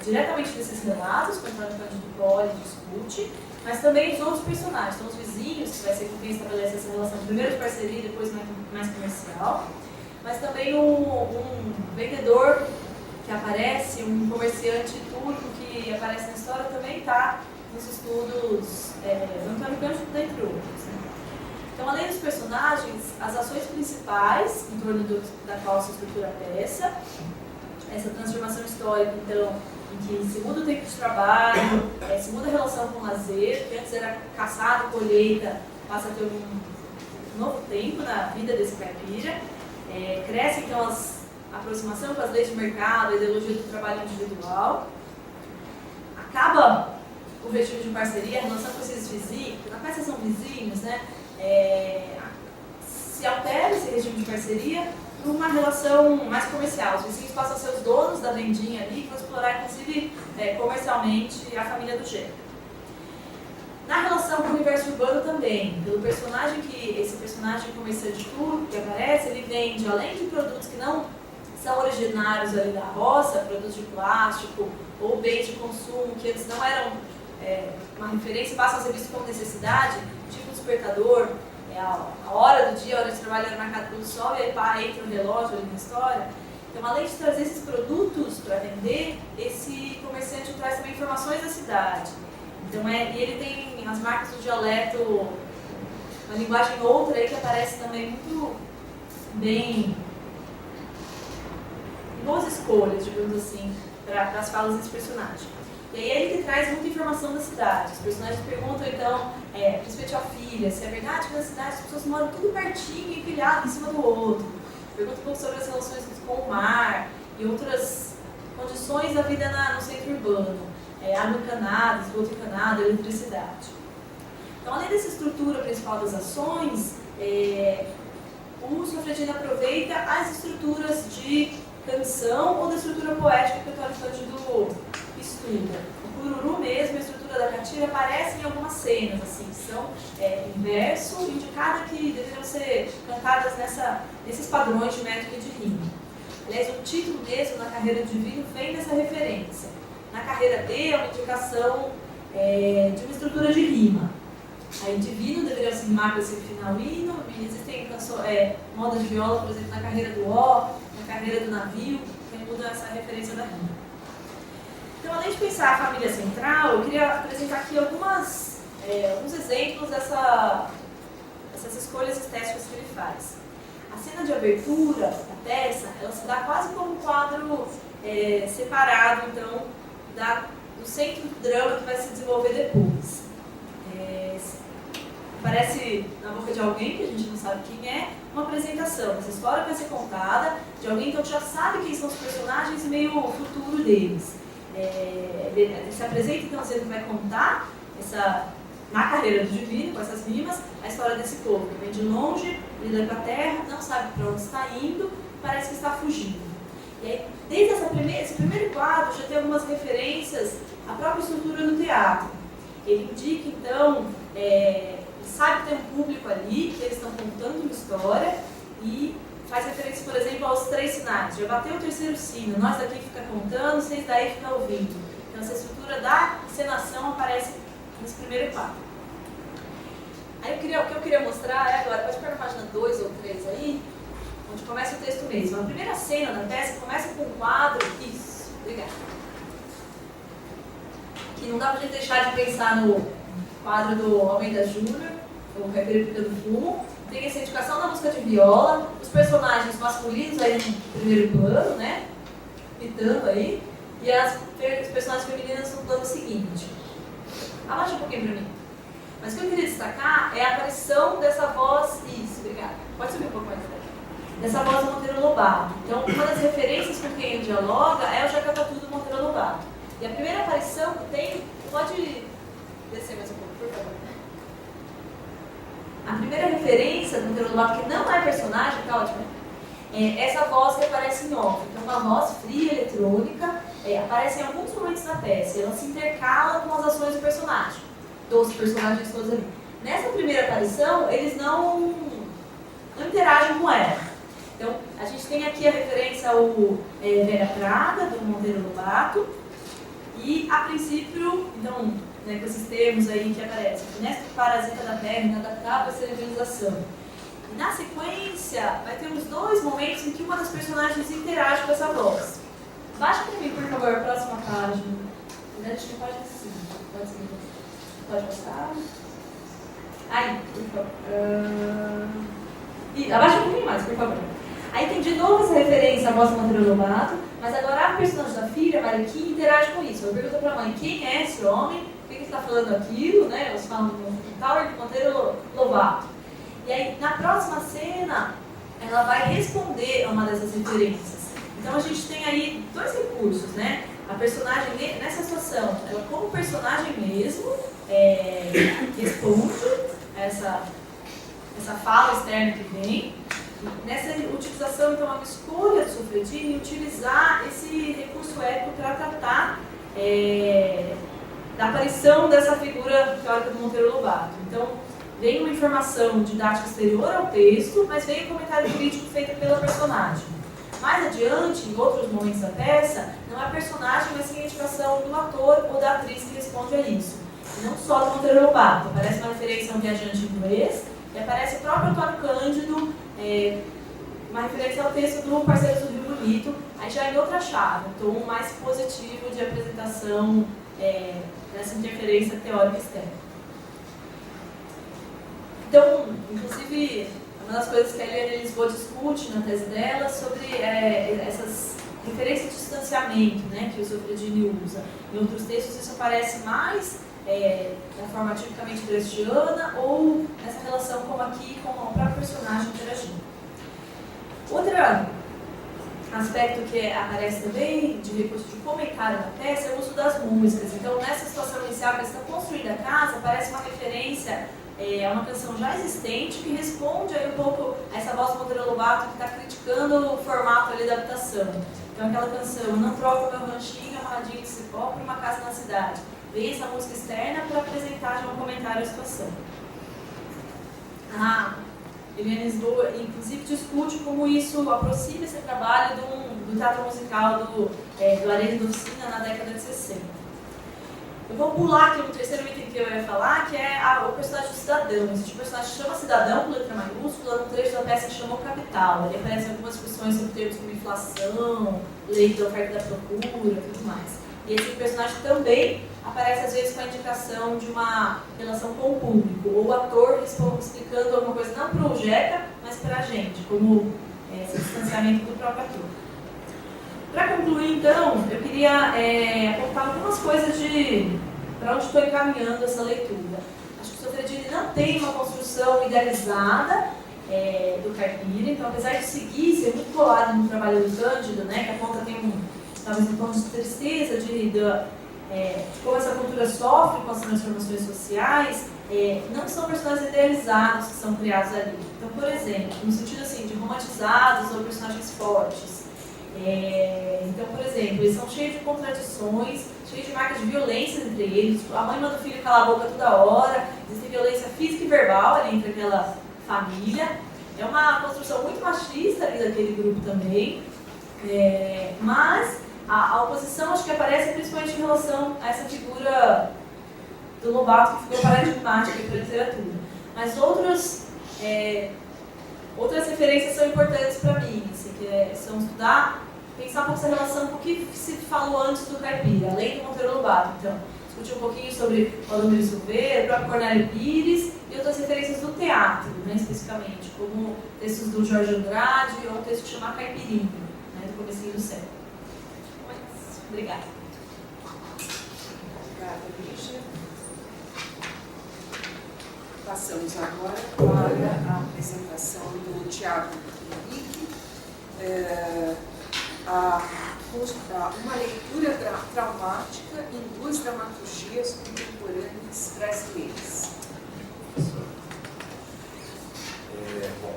diretamente nesses relatos, que o Antônio Cândido Poli discute, mas também os outros personagens. Então, os vizinhos, que vai ser com quem estabelece essa relação, primeiro de parceria, depois mais comercial. Mas também um vendedor que aparece, um comerciante turco que aparece na história, também está nos estudos do Antônio Cândido, dentre outros. Né? Então, além dos personagens, as ações principais em torno da qual se estrutura a peça, essa transformação histórica, então, em que se muda o tempo de trabalho, se muda a relação com o lazer, que antes era caçado, colheita, passa a ter um novo tempo na vida desse caipira, cresce, então, a aproximação com as leis de mercado, a ideologia do trabalho individual, acaba o regime de parceria, a relação com esses vizinhos, na peça são vizinhos, né? Se altera esse regime de parceria para uma relação mais comercial. Os vizinhos passam a ser os donos da vendinha ali, que vão explorar, inclusive, comercialmente a família do Jeca. Na relação com o universo urbano também, pelo personagem esse personagem comerciante turco que aparece, ele vende, além de produtos que não são originários ali da roça, produtos de plástico ou bens de consumo que antes não eram uma referência, passam a ser vistos como necessidade, tipo despertador, a hora do dia, a hora de trabalho era marcada pelo sol e aí entra o relógio ali na história. Então, além de trazer esses produtos para vender, esse comerciante traz também informações da cidade. Então, e ele tem as marcas do dialeto, uma linguagem outra aí que aparece também muito bem, boas escolhas, digamos assim, para as falas desse personagem. E aí é ele que traz muita informação da cidade. Os personagens perguntam, então, principalmente a filha, se é verdade que na cidade as pessoas moram tudo pertinho, empilhado em cima do outro. Pergunta um pouco sobre as relações com o mar e outras condições da vida no centro urbano. Água encanada, esgoto encanado, eletricidade. Então, além dessa estrutura principal das ações, o Sofredini aproveita as estruturas de canção ou da estrutura poética que o Antônio Cândido estuda. O cururu mesmo, a estrutura da catira, aparece em algumas cenas, assim, que são em verso, indicada que deveriam ser cantadas nesses padrões de métrica e de rima. Aliás, o título mesmo, Na Carreira do Divino, vem dessa referência. Na carreira D é uma indicação de uma estrutura de rima. Aí, divino deveria se rimar com esse final hino, existem modas de viola, por exemplo, na carreira do ó, na carreira do navio, que muda essa referência da rima. Então, além de pensar a família central, eu queria apresentar aqui alguns exemplos dessas escolhas estéticas que ele faz. A cena de abertura da peça, ela se dá quase como um quadro separado, então, do centro do drama que vai se desenvolver depois. Parece, na boca de alguém, que a gente não sabe quem é, uma apresentação. Essa história vai ser contada de alguém então, que já sabe quem são os personagens e meio o futuro deles. Ele se apresenta então dizendo que vai contar na carreira do divino, com essas rimas, a história desse povo que vem de longe, lida com a terra, não sabe para onde está indo, parece que está fugindo. E aí, desde esse primeiro quadro, já tem algumas referências à própria estrutura do teatro. Ele indica, então, ele sabe que tem um público ali, que eles estão contando uma história, e faz referência, por exemplo, aos 3 sinais. Já bateu o 3º sino, nós daqui fica contando, vocês daí ficam ouvindo. Então, essa estrutura da encenação aparece nesse primeiro quadro. Aí, o que eu queria mostrar agora, pode pegar a página 2 ou 3 aí, onde começa o texto mesmo. A primeira cena da peça começa com um quadro, isso, obrigada. Que não dá pra gente deixar de pensar no quadro do Almeida Júnior, o Caipira Picando Fumo. Tem essa indicação da música de viola, os personagens masculinos aí no primeiro plano, né? Pitando aí, e as personagens femininas no plano seguinte. Abaixa um pouquinho pra mim. Mas o que eu queria destacar é a aparição dessa voz. Isso, obrigada. Pode subir um pouco mais daqui. Dessa voz do Monteiro Lobato. Então, uma das referências com quem ele dialoga é o Jacatatu do Monteiro Lobato. E a primeira aparição que tem. Pode descer mais um pouco, por favor. A primeira referência do Monteiro Lobato, que não é personagem, tá ótimo, essa voz que aparece em off. Então, uma voz fria, eletrônica, aparece em alguns momentos da peça. Ela se intercala com as ações do personagem, dos personagens todos ali. Nessa primeira aparição, eles não interagem com ela. Então, a gente tem aqui a referência ao Vera Prada, do Monteiro Lobato, e, a princípio, então, né, com esses termos aí que aparecem, Ernesto parasita da terra, inadaptável à civilização. E, na sequência, vai ter uns 2 momentos em que uma das personagens interage com essa voz. Baixa para mim, por favor, a próxima página. Na verdade, acho que pode ser. Pode passar. Aí, por favor. Abaixa um pouquinho mais, por favor. Aí tem de novo essa referência à voz do Monteiro Lobato, mas agora a personagem da filha, Mariquinha, interage com isso. Ela pergunta para a mãe quem é esse homem, por que ele está falando aquilo, né? Elas falam do Monteiro Lobato. E aí, na próxima cena, ela vai responder a uma dessas referências. Então a gente tem aí 2 recursos, né? A personagem, nessa situação, ela como personagem mesmo, responde essa fala externa que vem. Nessa utilização, então, é uma escolha do Sofredini utilizar esse recurso épico para tratar da aparição dessa figura teórica do Monteiro Lobato. Então, vem uma informação didática exterior ao texto, mas vem um comentário crítico feito pela personagem. Mais adiante, em outros momentos da peça, não é a personagem, mas sim a indicação do ator ou da atriz que responde a isso. E não só do Monteiro Lobato. Aparece uma referência a um viajante inglês, e aparece o próprio Antônio Cândido, uma referência ao texto do Parceiros do Rio Bonito, aí já em outra chave, um tom mais positivo de apresentação dessa interferência teórica externa. Então, inclusive, uma das coisas que a Eliane Lisboa discute na tese dela sobre essas referências de distanciamento, né, que o Sofredini usa. Em outros textos isso aparece mais da forma tipicamente brechtiana ou nessa relação como aqui com o próprio personagem interagindo. Outro aspecto que aparece também de recurso de comentário na peça é o uso das músicas. Então, nessa situação inicial que está construída a casa, aparece uma referência a uma canção já existente que responde aí um pouco a essa voz do Monteiro Lobato que está criticando o formato ali da habitação. Então, aquela canção, não troco meu ranchinho amarradinho de cipó por uma casa na cidade. Vem essa música externa para apresentar já um comentário à situação. Eliane Lisboa, inclusive, discute como isso aproxima esse trabalho do teatro musical do Arena da Oficina na década de 60. Eu vou pular aqui o terceiro item que eu ia falar, que é o personagem do cidadão. Esse personagem chama cidadão com letra maiúscula, no trecho da peça que chamou Capital. Ali aparecem algumas discussões sobre termos como inflação, lei da oferta e da procura e tudo mais. E esse personagem também aparece às vezes com a indicação de uma relação com o público, ou o ator explicando alguma coisa não para o Jeca, mas para a gente, como esse distanciamento do próprio ator. Para concluir, então, eu queria apontar algumas coisas para onde estou encaminhando essa leitura. Acho que o Sofredini não tem uma construção idealizada do caipira, então, apesar de seguir, ser muito colado no trabalho do Cândido, né, que aponta tem talvez um tom de tristeza de como essa cultura sofre com as transformações sociais, não são personagens idealizados que são criados ali. Então, por exemplo, no sentido assim, de romantizados ou personagens fortes. Então, por exemplo, eles são cheios de contradições, cheios de marcas de violência entre eles. A mãe manda o filho calar a boca toda hora, existe violência física e verbal ali entre aquela família. É uma construção muito machista ali daquele grupo também. Mas a oposição acho que aparece principalmente em relação a essa figura do Lobato que ficou paradigmática para a literatura. Mas outras referências são importantes para mim, assim, que são estudar, pensar um pouco essa relação com o que se falou antes do caipira, além do Monteiro Lobato. Então, discutir um pouquinho sobre o Aldomiro Silveira, o próprio Cornélio Pires e outras referências do teatro, né, especificamente, como textos do Jorge Andrade ou um texto que chama Caipirinha, né, do comecinho do século. Obrigada. Obrigada, Lígia. Passamos agora para a apresentação do Tiago Henrique, uma leitura traumática em 2 dramaturgias contemporâneas brasileiras. Bom,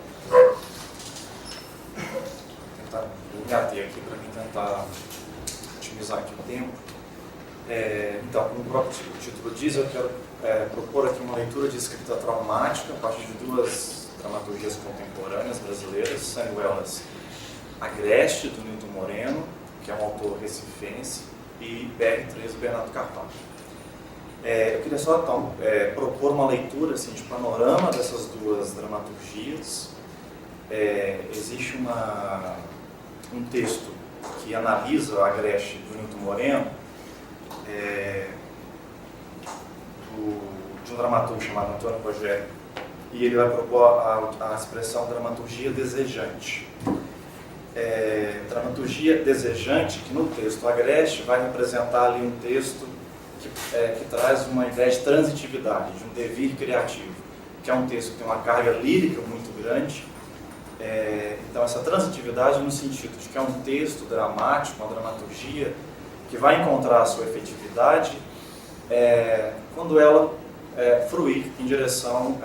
me ater aqui para mim tentar otimizar aqui o tempo. Então, como o próprio título diz, eu quero propor aqui uma leitura de escrita traumática a partir de duas dramaturgias contemporâneas brasileiras, sendo elas Agreste, do Nilton Moreno, que é um autor recifense, e BR3, do Bernardo Carvalho. Eu queria só então, propor uma leitura assim, de panorama dessas duas dramaturgias. Existe um texto que analisa o Agreste, do Nilton Moreno, de um dramaturgo chamado Antônio Rogério, e ele vai propor a expressão dramaturgia desejante. Dramaturgia desejante, que no texto Agreste vai representar ali um texto que traz uma ideia de transitividade, de um devir criativo, que é um texto que tem uma carga lírica muito grande. Então essa transitividade no sentido de que é um texto dramático, uma dramaturgia, que vai encontrar a sua efetividade quando ela fruir em direção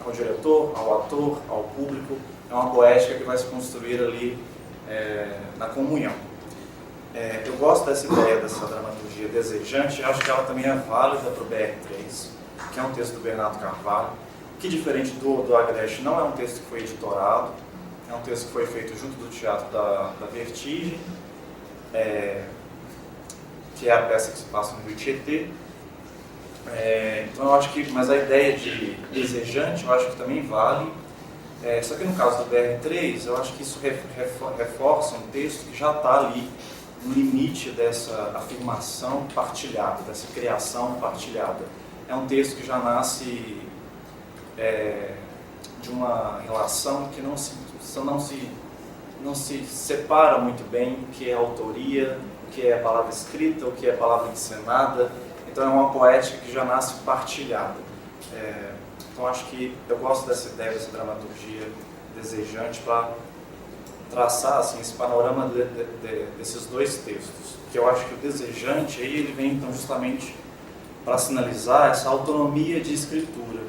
ao diretor, ao ator, ao público. É uma poética que vai se construir ali na comunhão. Eu gosto dessa ideia, dessa dramaturgia desejante, e acho que ela também é válida para o BR3, que é um texto do Bernardo Carvalho, que, diferente do Agreste, não é um texto que foi editorado, é um texto que foi feito junto do Teatro da Vertigem, que é a peça que se passa no Rio Tietê. Então eu acho que, mas a ideia de desejante eu acho que também vale, só que no caso do BR3 eu acho que isso reforça um texto que já está ali no limite dessa afirmação partilhada, dessa criação partilhada. É um texto que já nasce de uma relação que não se separa muito bem o que é autoria, o que é palavra escrita, o que é palavra encenada. Então é uma poética que já nasce partilhada. Então acho que eu gosto dessa ideia, dessa dramaturgia desejante para traçar assim, esse panorama desses dois textos. Que eu acho que o desejante aí ele vem então justamente para sinalizar essa autonomia de escritura.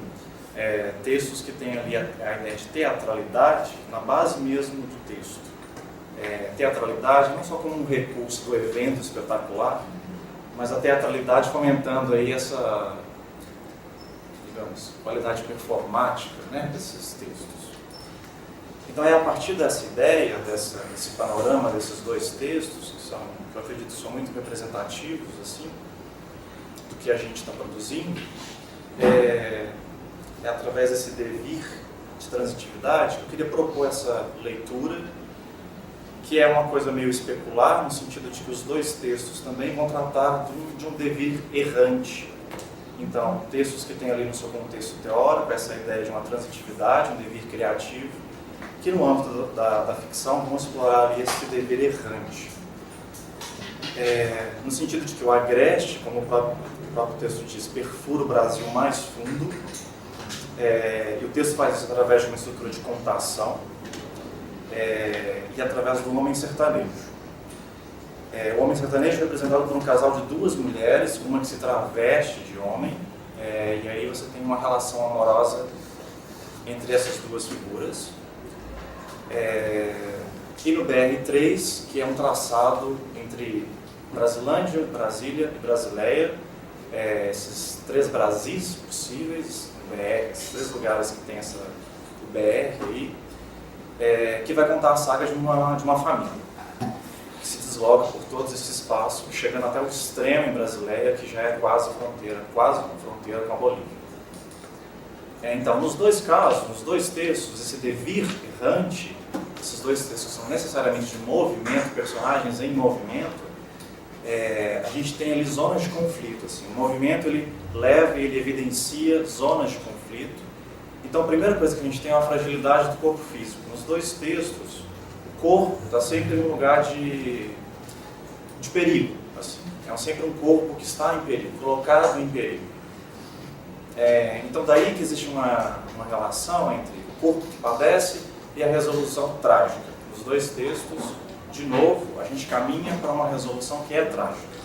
Textos que têm ali a ideia de teatralidade na base mesmo do texto. Teatralidade não só como um recurso do evento espetacular, mas a teatralidade fomentando aí essa, digamos, qualidade performática, né, desses textos. Então é a partir dessa ideia, desse panorama desses dois textos, que eu acredito são muito representativos assim, do que a gente está produzindo, através desse devir de transitividade, eu queria propor essa leitura, que é uma coisa meio especular, no sentido de que os dois textos também vão tratar de um devir errante. Então, textos que têm ali no seu contexto teórico essa ideia de uma transitividade, um devir criativo, que no âmbito da ficção vão explorar ali esse devir errante. No sentido de que o Agreste, como o próprio texto diz, perfura o Brasil mais fundo, e o texto faz isso através de uma estrutura de contação, e através do homem sertanejo. O homem sertanejo é representado por um casal de duas mulheres, uma que se traveste de homem, e aí você tem uma relação amorosa entre essas duas figuras. E no BR3, que é um traçado entre Brasilândia, Brasília e Brasileia, esses três Brasis possíveis, esses três lugares que tem o BR aí, que vai contar a saga de uma família que se desloca por todos esse espaço, chegando até o extremo em Brasileia, que já é quase fronteira com a Bolívia. Então, nos dois casos, nos dois textos, esse devir errante, esses dois textos são necessariamente de movimento, personagens em movimento, a gente tem ali zonas de conflito. Assim. O movimento ele leva e ele evidencia zonas de conflito. Então, a primeira coisa que a gente tem é a fragilidade do corpo físico. Nos dois textos, o corpo está sempre em um lugar de perigo. Assim. É sempre um corpo que está em perigo, colocado em perigo. Então, daí que existe uma relação entre o corpo que padece e a resolução trágica. Nos dois textos, de novo, a gente caminha para uma resolução que é trágica.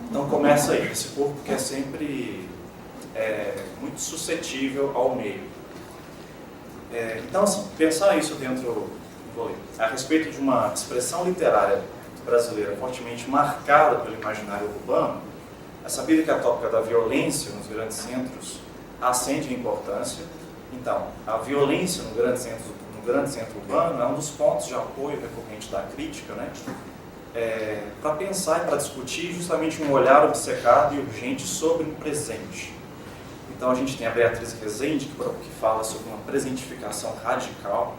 Então, começa aí, esse corpo que é sempre muito suscetível ao meio. Então, assim, pensar isso dentro vou ler. A respeito de uma expressão literária brasileira fortemente marcada pelo imaginário urbano, é sabido que a tópica da violência nos grandes centros ascende em importância. Então, a violência no grande centro urbano é um dos pontos de apoio recorrente da crítica, né? Para pensar e para discutir justamente um olhar obcecado e urgente sobre o presente. Então a gente tem a Beatriz Rezende, que fala sobre uma presentificação radical,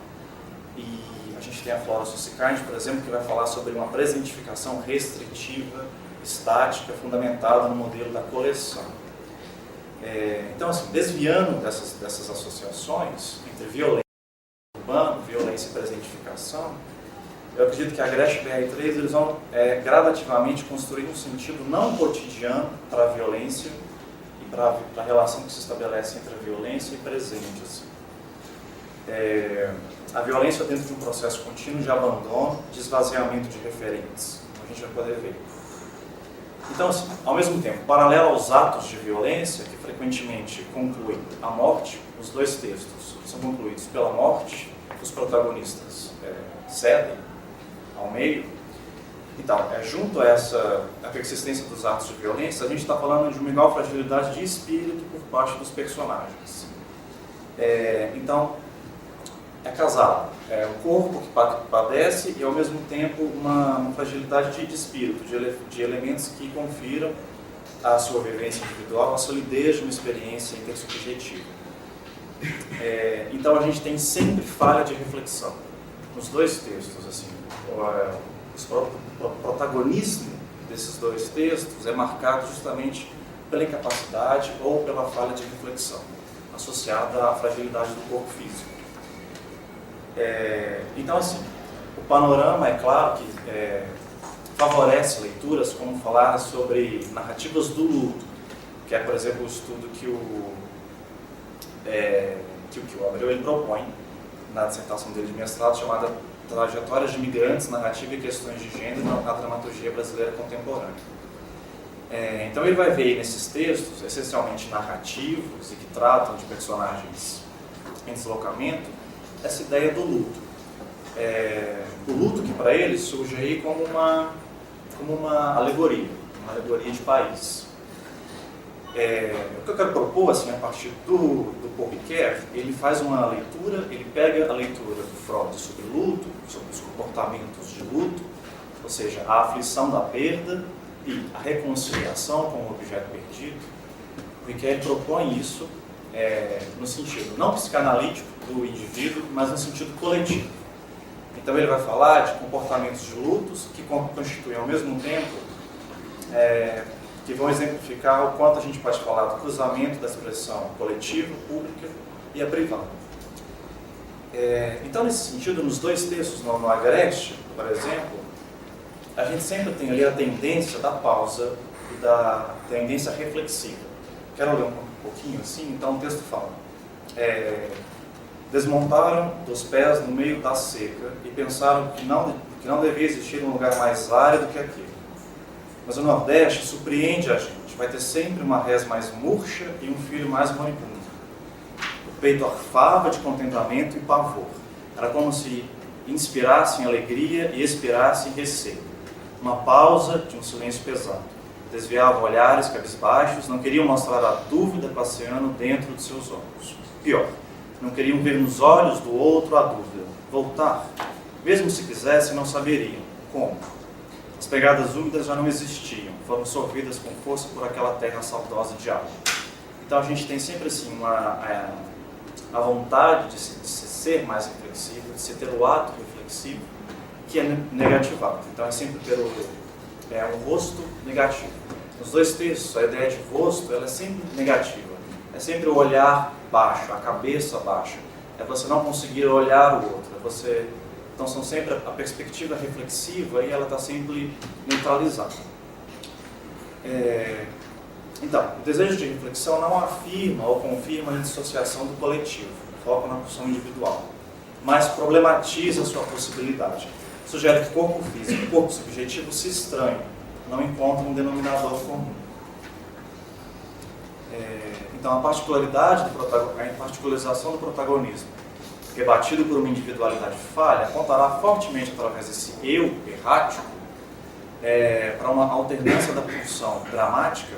e a gente tem a Flora Sucicard, por exemplo, que vai falar sobre uma presentificação restritiva, estática, fundamentada no modelo da coleção. Então, assim, desviando dessas associações entre violência urbana, violência e presentificação, eu acredito que a Agreste BR3 eles vão gradativamente construir um sentido não cotidiano para a violência e para a relação que se estabelece entre a violência e presente. Assim. A violência dentro de um processo contínuo de abandono, de esvaziamento de referentes, como a gente vai poder ver. Então, assim, ao mesmo tempo, paralelo aos atos de violência, que frequentemente concluem a morte, os dois textos são concluídos pela morte, os protagonistas cedem ao meio. Então, junto a a persistência dos atos de violência, a gente está falando de uma igual fragilidade de espírito por parte dos personagens. Então, é casado. É um corpo que padece e, ao mesmo tempo, uma fragilidade de espírito, de elementos que confiram à sua vivência individual a solidez de uma experiência intersubjetiva. Então, a gente tem sempre falha de reflexão. Nos dois textos, assim, o protagonismo desses dois textos é marcado justamente pela incapacidade ou pela falha de reflexão, associada à fragilidade do corpo físico. Então, assim, o panorama, é claro que favorece leituras como falar sobre narrativas do luto, que é, por exemplo, o estudo que o Abreu ele propõe na dissertação dele de mestrado, chamada Trajetórias de Migrantes, Narrativa e Questões de Gênero na Dramaturgia Brasileira Contemporânea. Então ele vai ver nesses textos, essencialmente narrativos e que tratam de personagens em deslocamento, essa ideia do luto. O luto que para ele surge aí como uma alegoria de país. O que eu quero propor, assim, a partir do Paul Ricoeur, ele faz uma leitura, ele pega a leitura do Freud sobre luto, sobre os comportamentos de luto, ou seja, a aflição da perda e a reconciliação com o objeto perdido. O Ricoeur propõe isso no sentido não psicanalítico do indivíduo, mas no sentido coletivo. Então ele vai falar de comportamentos de lutos que constituem ao mesmo tempo que vão exemplificar o quanto a gente pode falar do cruzamento da expressão coletiva, pública e a privada. Então, nesse sentido, nos dois textos, no Agreste, por exemplo, a gente sempre tem ali a tendência da pausa e da tendência reflexiva. Quero ler um pouquinho assim. Então o texto fala: desmontaram dos pés no meio da seca e pensaram que não devia existir um lugar mais árido que aquele. Mas o Nordeste surpreende a gente, vai ter sempre uma rez mais murcha e um filho mais moribundo. O peito arfava de contentamento e pavor. Era como se inspirasse em alegria e expirasse em receio. Uma pausa de um silêncio pesado. Desviavam olhares cabisbaixos, não queriam mostrar a dúvida passeando dentro de seus olhos. Pior, não queriam ver nos olhos do outro a dúvida. Voltar, mesmo se quisessem, não saberiam como. As pegadas úmidas já não existiam, foram sorvidas com força por aquela terra saudosa de água. Então a gente tem sempre assim a vontade de se ser mais reflexivo, de se ter o ato reflexivo, que é negativado. Então é sempre ter um rosto negativo. Nos dois textos, a ideia de rosto ela é sempre negativa. É sempre o olhar baixo, a cabeça baixa. É você não conseguir olhar o outro. Então são sempre a perspectiva reflexiva e ela está sempre neutralizada. Então, o desejo de reflexão não afirma ou confirma a dissociação do coletivo, foca na pulsão individual, mas problematiza a sua possibilidade. Sugere que corpo físico e corpo subjetivo se estranham, não encontram um denominador comum. Então, a particularização do protagonismo rebatido por uma individualidade falha, apontará fortemente através desse eu errático para uma alternância da função dramática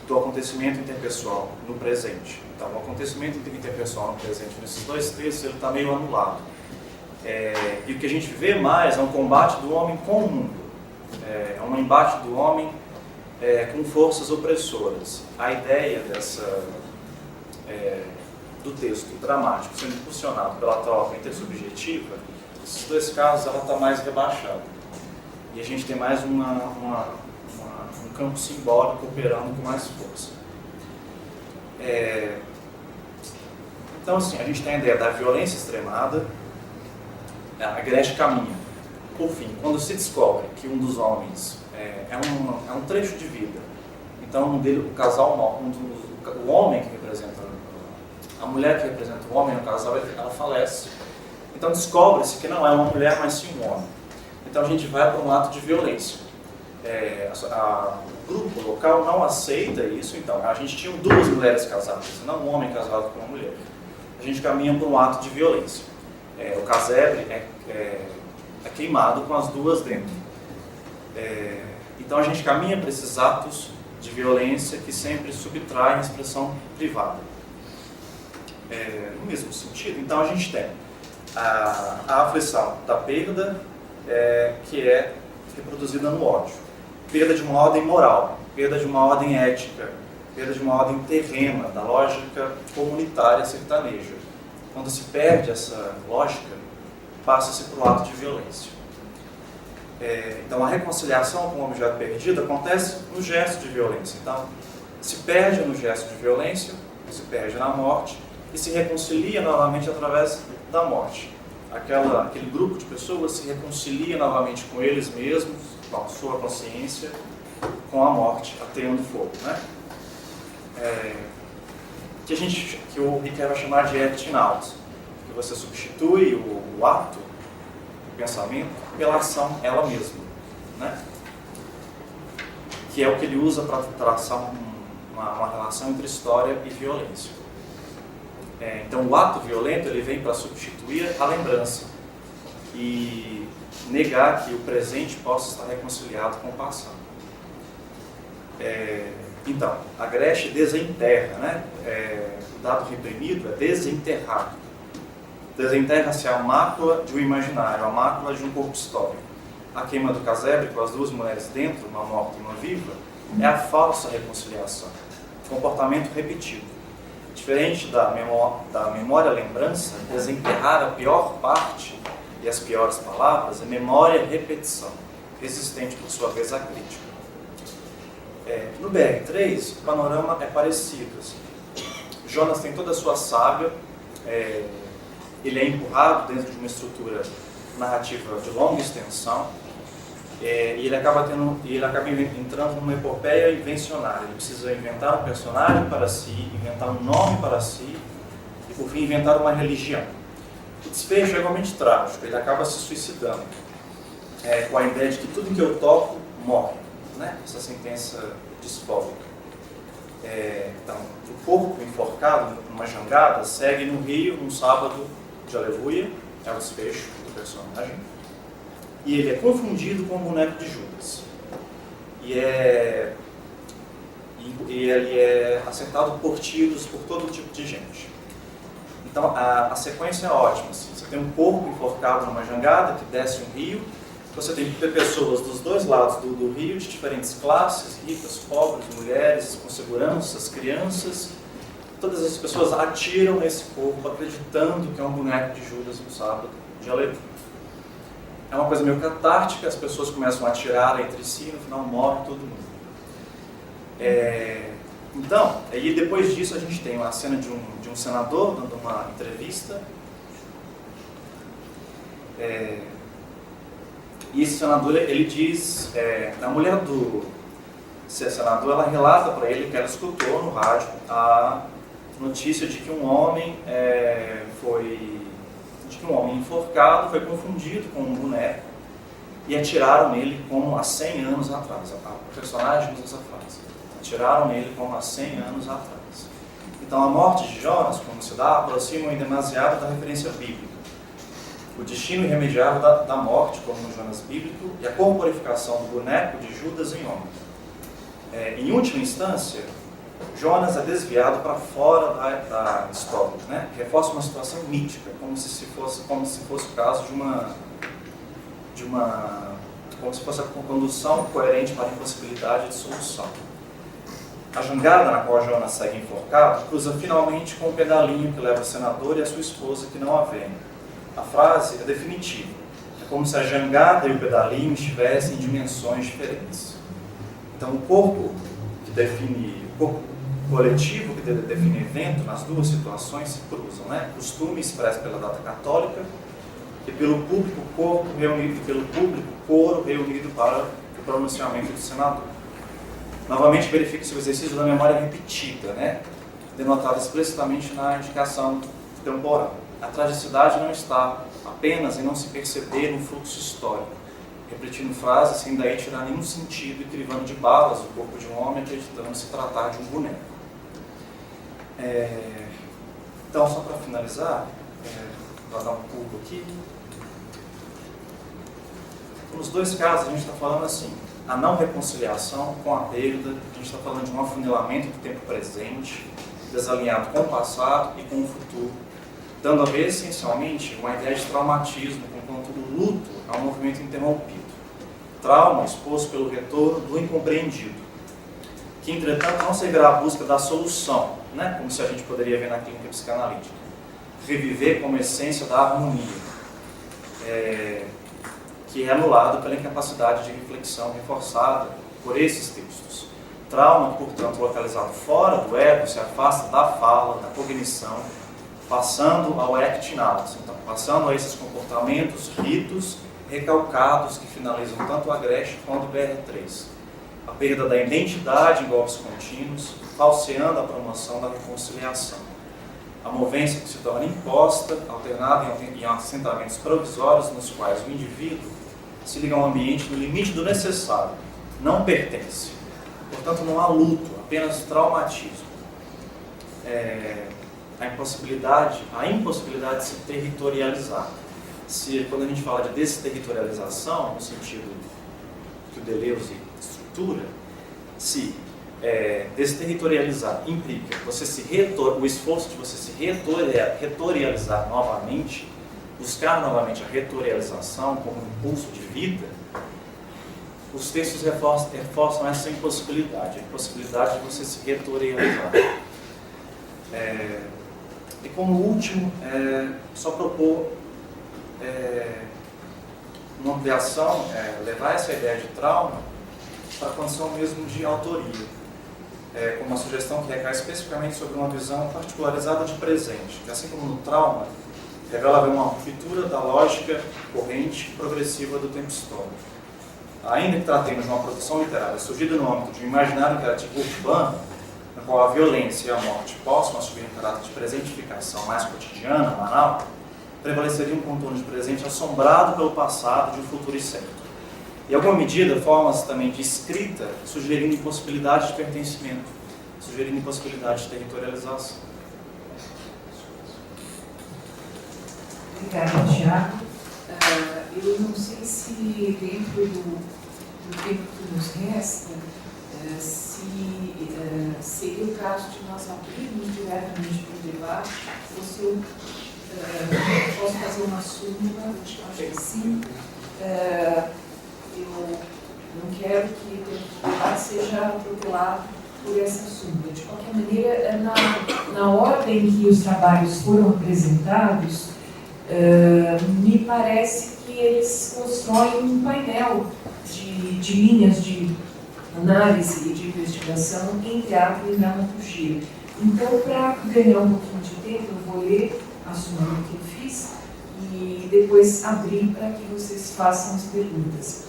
do acontecimento interpessoal no presente. Então, o acontecimento interpessoal no presente, nesses dois textos, ele está meio anulado. E o que a gente vê mais é um combate do homem com o mundo. É um embate do homem com forças opressoras. A ideia do texto dramático sendo impulsionado pela troca intersubjetiva, nesses dois casos ela está mais rebaixada. E a gente tem mais um campo simbólico operando com mais força. Então, assim, a gente tem a ideia da violência extremada, a Gretchen caminha. Por fim, quando se descobre que um dos homens é um trecho de vida, então o casal, o homem que representa, a mulher que representa o homem no casal, ela falece. Então descobre-se que não é uma mulher, mas sim um homem. Então a gente vai para um ato de violência. O grupo local não aceita isso, então a gente tinha duas mulheres casadas, não um homem casado com uma mulher. A gente caminha para um ato de violência. O casebre é queimado com as duas dentro. Então a gente caminha para esses atos de violência que sempre subtraem a expressão privada. No mesmo sentido, então a gente tem a aflição da perda, que é reproduzida no ódio. Perda de uma ordem moral, perda de uma ordem ética, perda de uma ordem terrena, da lógica comunitária sertaneja. Quando se perde essa lógica, passa-se para o ato de violência. Então a reconciliação com o objeto perdido acontece no gesto de violência. Então, se perde no gesto de violência, se perde na morte, e se reconcilia novamente através da morte. Aquele grupo de pessoas se reconcilia novamente com eles mesmos, com a sua consciência, com a morte, ateando fogo, né? Que o Ricoeur vai chamar de acting out, que você substitui o ato, o pensamento, pela ação ela mesma, né? Que é o que ele usa para traçar uma relação entre história e violência. Então o ato violento ele vem para substituir a lembrança e negar que o presente possa estar reconciliado com o passado. Então, a Gretchen desenterra, né? O dado reprimido é desenterrado. Desenterra-se a mácula de um imaginário, a mácula de um corpo histórico. A queima do casebre com as duas mulheres dentro, uma morta e uma viva, é a falsa reconciliação, comportamento repetido. Diferente da memória-lembrança, desenterrar a pior parte e as piores palavras é memória-repetição, resistente, por sua vez, à crítica. No BR3, o panorama é parecido. Assim. Jonas tem toda a sua sábia, ele é empurrado dentro de uma estrutura narrativa de longa extensão, e ele acaba entrando numa epopeia invencionária. Ele precisa inventar um personagem para si, inventar um nome para si e, por fim, inventar uma religião. O desfecho é igualmente trágico. Ele acaba se suicidando com a ideia de que tudo que eu toco morre, né? Essa sentença disfóbica. Então, o corpo enforcado numa jangada segue no rio num sábado de aleluia, é o desfecho do personagem. E ele é confundido com o boneco de Judas. E ele é acertado por tiros por todo tipo de gente. Então a sequência é ótima. Assim. Você tem um corpo enforcado numa jangada que desce um rio. Você tem pessoas dos dois lados do rio, de diferentes classes, ricas, pobres, mulheres, com seguranças, crianças. Todas as pessoas atiram nesse corpo, acreditando que é um boneco de Judas no sábado de aleluia. É uma coisa meio catártica, as pessoas começam a atirar entre si e no final morre todo mundo. Então, aí depois disso a gente tem uma cena de um senador dando uma entrevista. E esse senador, ele diz, a mulher do senador, ela relata para ele que ela escutou no rádio a notícia de que um homem enforcado foi confundido com um boneco e atiraram nele como há 100 anos atrás. A personagem usa essa frase. Atiraram nele como há 100 anos atrás. Então, a morte de Jonas, como se dá, aproxima em demasiado da referência bíblica. O destino irremediável da morte, como no Jonas bíblico, e a corporificação do boneco de Judas em homem. Em última instância, Jonas é desviado para fora da história, né? Reforça uma situação mítica, como se fosse o caso como se fosse a condução coerente para a impossibilidade de solução. A jangada na qual Jonas segue enforcado cruza finalmente com o pedalinho que leva o senador e a sua esposa que não a veem. A frase é definitiva. É como se a jangada e o pedalinho estivessem em dimensões diferentes. Então, o corpo coletivo que define evento nas duas situações se cruzam, né? Costume expresso pela data católica e pelo público corpo reunido e pelo público coro reunido para o pronunciamento do senador. Novamente verifica-se o exercício da memória repetida, né? Denotada explicitamente na indicação temporal. A tragicidade não está apenas em não se perceber no fluxo histórico, repetindo frases sem daí tirar nenhum sentido e crivando de balas o corpo de um homem acreditando se tratar de um boneco. Então, só para finalizar, vou dar um pulo aqui. Nos dois casos, a gente está falando assim, a não reconciliação com a perda, a gente está falando de um afunilamento do tempo presente, desalinhado com o passado e com o futuro, dando a ver, essencialmente, uma ideia de traumatismo, enquanto o luto é um movimento interrompido. Trauma exposto pelo retorno do incompreendido, que, entretanto, não servirá à busca da solução, né? Como se a gente poderia ver na clínica psicanalítica. Reviver como essência da harmonia, que é anulado pela incapacidade de reflexão reforçada por esses textos. Trauma, portanto, localizado fora do ego, se afasta da fala, da cognição, passando ao act now, então, passando a esses comportamentos, ritos, recalcados que finalizam tanto o Agreste quanto o BR3. A perda da identidade em golpes contínuos, falseando a promoção da reconciliação. A movência que se torna imposta, alternada em assentamentos provisórios nos quais o indivíduo se liga a um ambiente no limite do necessário, não pertence. Portanto, não há luto, apenas traumatismo. A impossibilidade de se territorializar. Quando a gente fala de desterritorialização, no sentido que o Deleuze estrutura, se desterritorializar implica o esforço de você se retorializar novamente, buscar novamente a retorialização como um impulso de vida, os textos reforçam essa impossibilidade, a impossibilidade de você se retorializar. E como último, só propor uma ampliação, levar essa ideia de trauma para a condição mesmo de autoria, com uma sugestão que recai especificamente sobre uma visão particularizada de presente, que assim como no trauma, revela uma ruptura da lógica corrente progressiva do tempo histórico. Ainda que tratemos de uma produção literária surgida no âmbito de um imaginário criativo urbano, na qual a violência e a morte possam assumir um caráter de presentificação mais cotidiana, banal, prevaleceria um contorno de presente assombrado pelo passado de um futuro incerto. Em alguma medida, formas também de escrita sugerindo impossibilidade de pertencimento, sugerindo impossibilidade de territorialização. Obrigada, Tiago. Eu não sei se dentro do tempo que nos resta, seria o caso de nós abrirmos diretamente para o debate, ou se eu posso fazer uma súmula, acho que sim. Eu não quero que o debate seja atropelado por essa súmula. De qualquer maneira, na ordem que os trabalhos foram apresentados, me parece que eles constroem um painel de linhas de análise e de investigação em teatro e dramaturgia. Então, para ganhar um pouquinho de tempo, eu vou ler a súmula que eu fiz e depois abrir para que vocês façam as perguntas.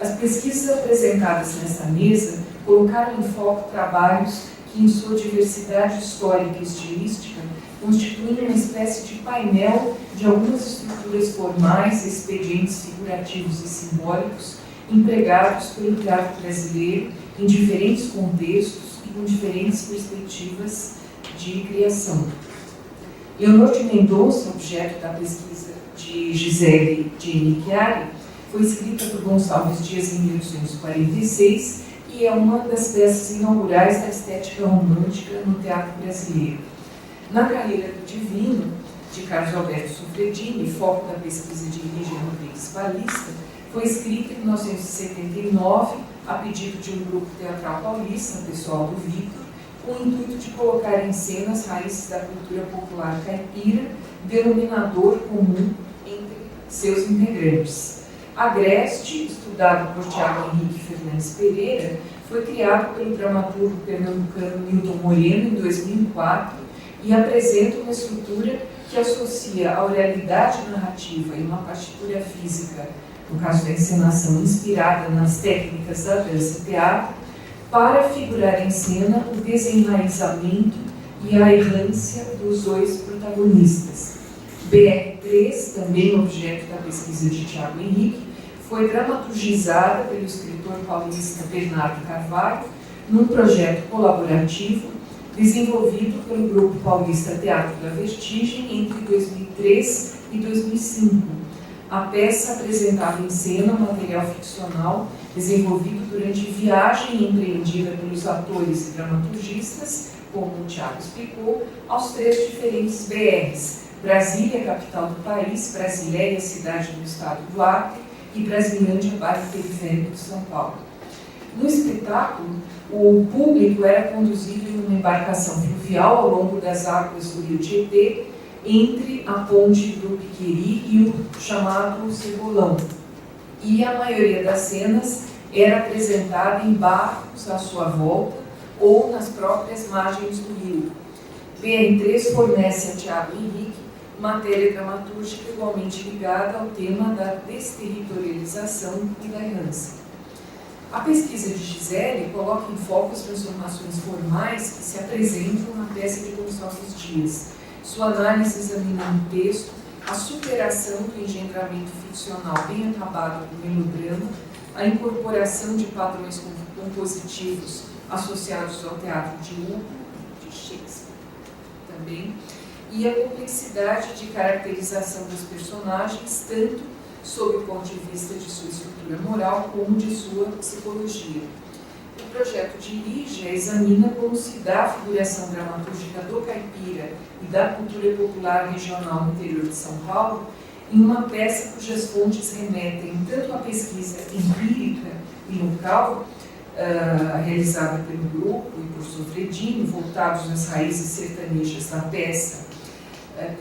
As pesquisas apresentadas nesta mesa colocaram em foco trabalhos que, em sua diversidade histórica e estilística, constituem uma espécie de painel de algumas estruturas formais, expedientes figurativos e simbólicos empregados pelo teatro brasileiro em diferentes contextos e com diferentes perspectivas de criação. Leonor de Mendonça, objeto da pesquisa de Gisele de Chiari, foi escrita por Gonçalves Dias em 1846 e é uma das peças inaugurais da estética romântica no teatro brasileiro. Na Carreira do Divino, de Carlos Alberto Sofredini, foco da pesquisa de Lígia Rodrigues Balista, foi escrita em 1979 a pedido de um grupo teatral paulista, pessoal do Victor, com o intuito de colocar em cena as raízes da cultura popular caipira, denominador comum entre seus integrantes. Agreste, estudado por Tiago Henrique Fernandes Pereira, foi criado pelo dramaturgo pernambucano Milton Moreno em 2004 e apresenta uma estrutura que associa a oralidade narrativa e uma partitura física, no caso da encenação inspirada nas técnicas da dança-teatro, para figurar em cena o desenraizamento e a errância dos dois protagonistas. BR3, também objeto da pesquisa de Tiago Henrique, foi dramaturgizada pelo escritor paulista Bernardo Carvalho num projeto colaborativo desenvolvido pelo Grupo Paulista Teatro da Vertigem entre 2003 e 2005. A peça apresentava em cena material ficcional desenvolvido durante viagem empreendida pelos atores e dramaturgistas, como o Tiago explicou, aos 3 diferentes BRs: Brasília, capital do país; Brasileia, cidade do estado do Acre; e Brasilândia, bairro periférico de São Paulo. No espetáculo, o público era conduzido em uma embarcação fluvial ao longo das águas do rio Tietê, entre a ponte do Piqueri e o chamado Cebolão. E a maioria das cenas era apresentada em barcos à sua volta ou nas próprias margens do rio. BR3 fornece a Tiago Henrique matéria dramatúrgica igualmente ligada ao tema da desterritorialização e da herança. A pesquisa de Gisele coloca em foco as transformações formais que se apresentam na peça de Gonçalves Dias. Sua análise examina no texto a superação do engendramento ficcional bem acabado do melodrama, a incorporação de padrões compositivos associados ao teatro de Hugo, de Shakespeare também, e a complexidade de caracterização dos personagens, tanto sob o ponto de vista de sua estrutura moral como de sua psicologia. O projeto de Lígia examina como se dá a figuração dramatúrgica do caipira e da cultura popular regional no interior de São Paulo em uma peça cujas fontes remetem tanto à pesquisa empírica e local, realizada pelo grupo e por Sofredini, voltados às raízes sertanejas da peça,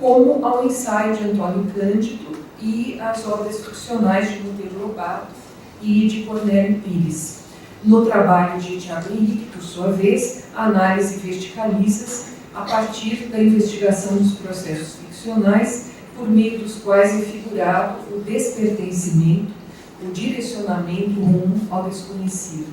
como ao ensaio de Antônio Cândido e às obras ficcionais de Monteiro Lobato e de Cornélio Pires. No trabalho de Tiago Henrique, por sua vez, a análise verticaliza-se a partir da investigação dos processos ficcionais, por meio dos quais é figurado o despertencimento, o direcionamento rumo ao desconhecido.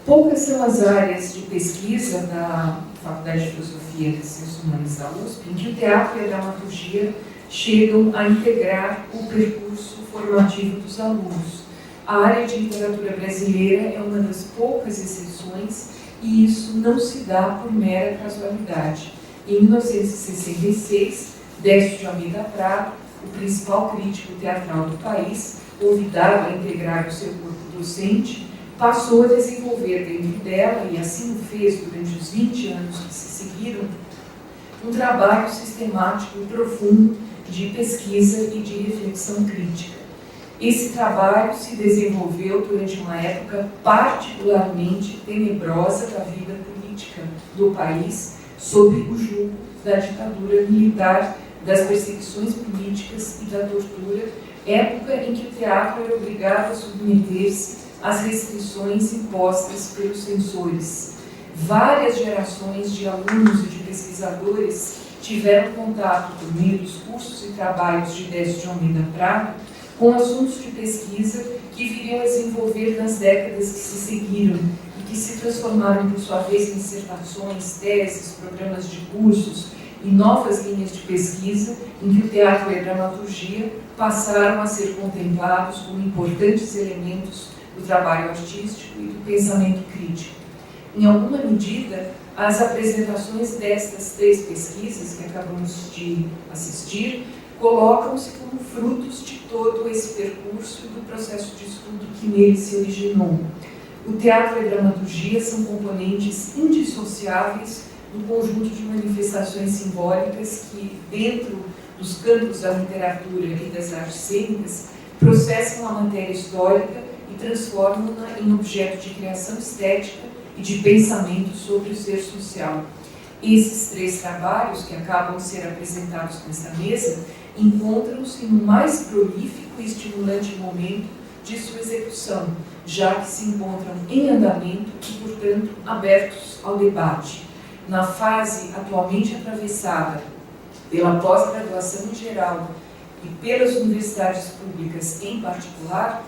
Poucas são as áreas de pesquisa da Faculdade de Filosofia e Ciências Humanas da USP em que o teatro e a dramaturgia chegam a integrar o percurso formativo dos alunos. A área de literatura brasileira é uma das poucas exceções e isso não se dá por mera casualidade. Em 1966, Décio de Almeida Prado, o principal crítico teatral do país, convidado a integrar o seu corpo docente, passou a desenvolver dentro dela, e assim o fez durante os 20 anos que se seguiram, um trabalho sistemático e profundo de pesquisa e de reflexão crítica. Esse trabalho se desenvolveu durante uma época particularmente tenebrosa da vida política do país, sob o jugo da ditadura militar, das perseguições políticas e da tortura, época em que o teatro era obrigado a submeter-se às restrições impostas pelos censores. Várias gerações de alunos e de pesquisadores tiveram contato, por meio dos cursos e trabalhos de Décio de Almeida Prado, com assuntos de pesquisa que viriam a desenvolver nas décadas que se seguiram e que se transformaram, por sua vez, em dissertações, teses, programas de cursos e novas linhas de pesquisa em que o teatro e a dramaturgia passaram a ser contemplados como importantes elementos do trabalho artístico e do pensamento crítico. Em alguma medida, as apresentações destas 3 pesquisas que acabamos de assistir colocam-se como frutos de todo esse percurso e do processo de estudo que nele se originou. O teatro e a dramaturgia são componentes indissociáveis do conjunto de manifestações simbólicas que, dentro dos campos da literatura e das artes cênicas, processam a matéria histórica e transformam-na em objeto de criação estética e de pensamento sobre o ser social. Esses 3 trabalhos, que acabam de ser apresentados nesta mesa, encontram-se no mais prolífico e estimulante momento de sua execução, já que se encontram em andamento e, portanto, abertos ao debate. Na fase atualmente atravessada pela pós-graduação em geral e pelas universidades públicas em particular,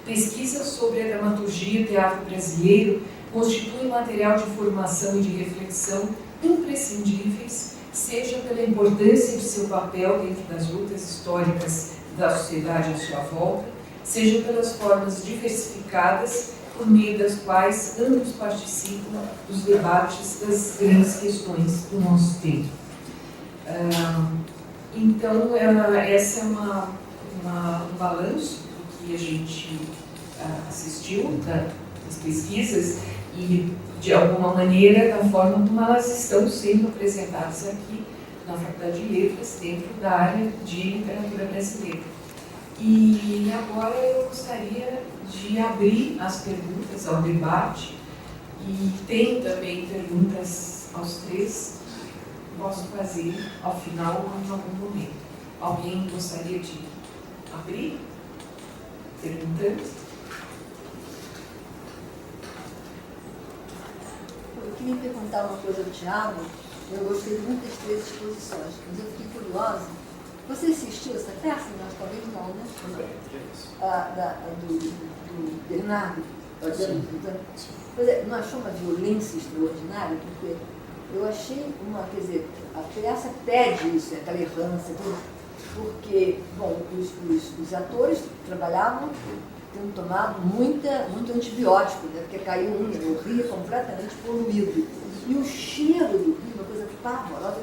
pesquisas sobre a dramaturgia e o teatro brasileiro constituem material de formação e de reflexão imprescindíveis, seja pela importância de seu papel dentro das lutas históricas da sociedade à sua volta, seja pelas formas diversificadas por meio das quais ambos participam dos debates das grandes questões do nosso tempo. Então, essa é um balanço do que a gente assistiu das pesquisas e, de alguma maneira, da forma como elas estão sendo apresentadas aqui na Faculdade de Letras, dentro da área de literatura brasileira. E agora eu gostaria de abrir as perguntas ao debate e tenho também perguntas aos 3 que posso fazer ao final ou em algum momento. Alguém gostaria de abrir? Perguntando? Eu queria perguntar uma coisa ao Thiago. Eu gostei muito das 3 exposições, mas eu fiquei curiosa. Você assistiu essa peça? Nós talvez não, né? Do Bernardo? Pois é, não achou uma violência extraordinária? Porque eu achei quer dizer, a peça pede isso, aquela errância, porque, bom, os atores trabalhavam tendo tomado muito antibiótico, né? Porque caiu o rio completamente poluído. E o cheiro do rio, uma coisa pavorosa,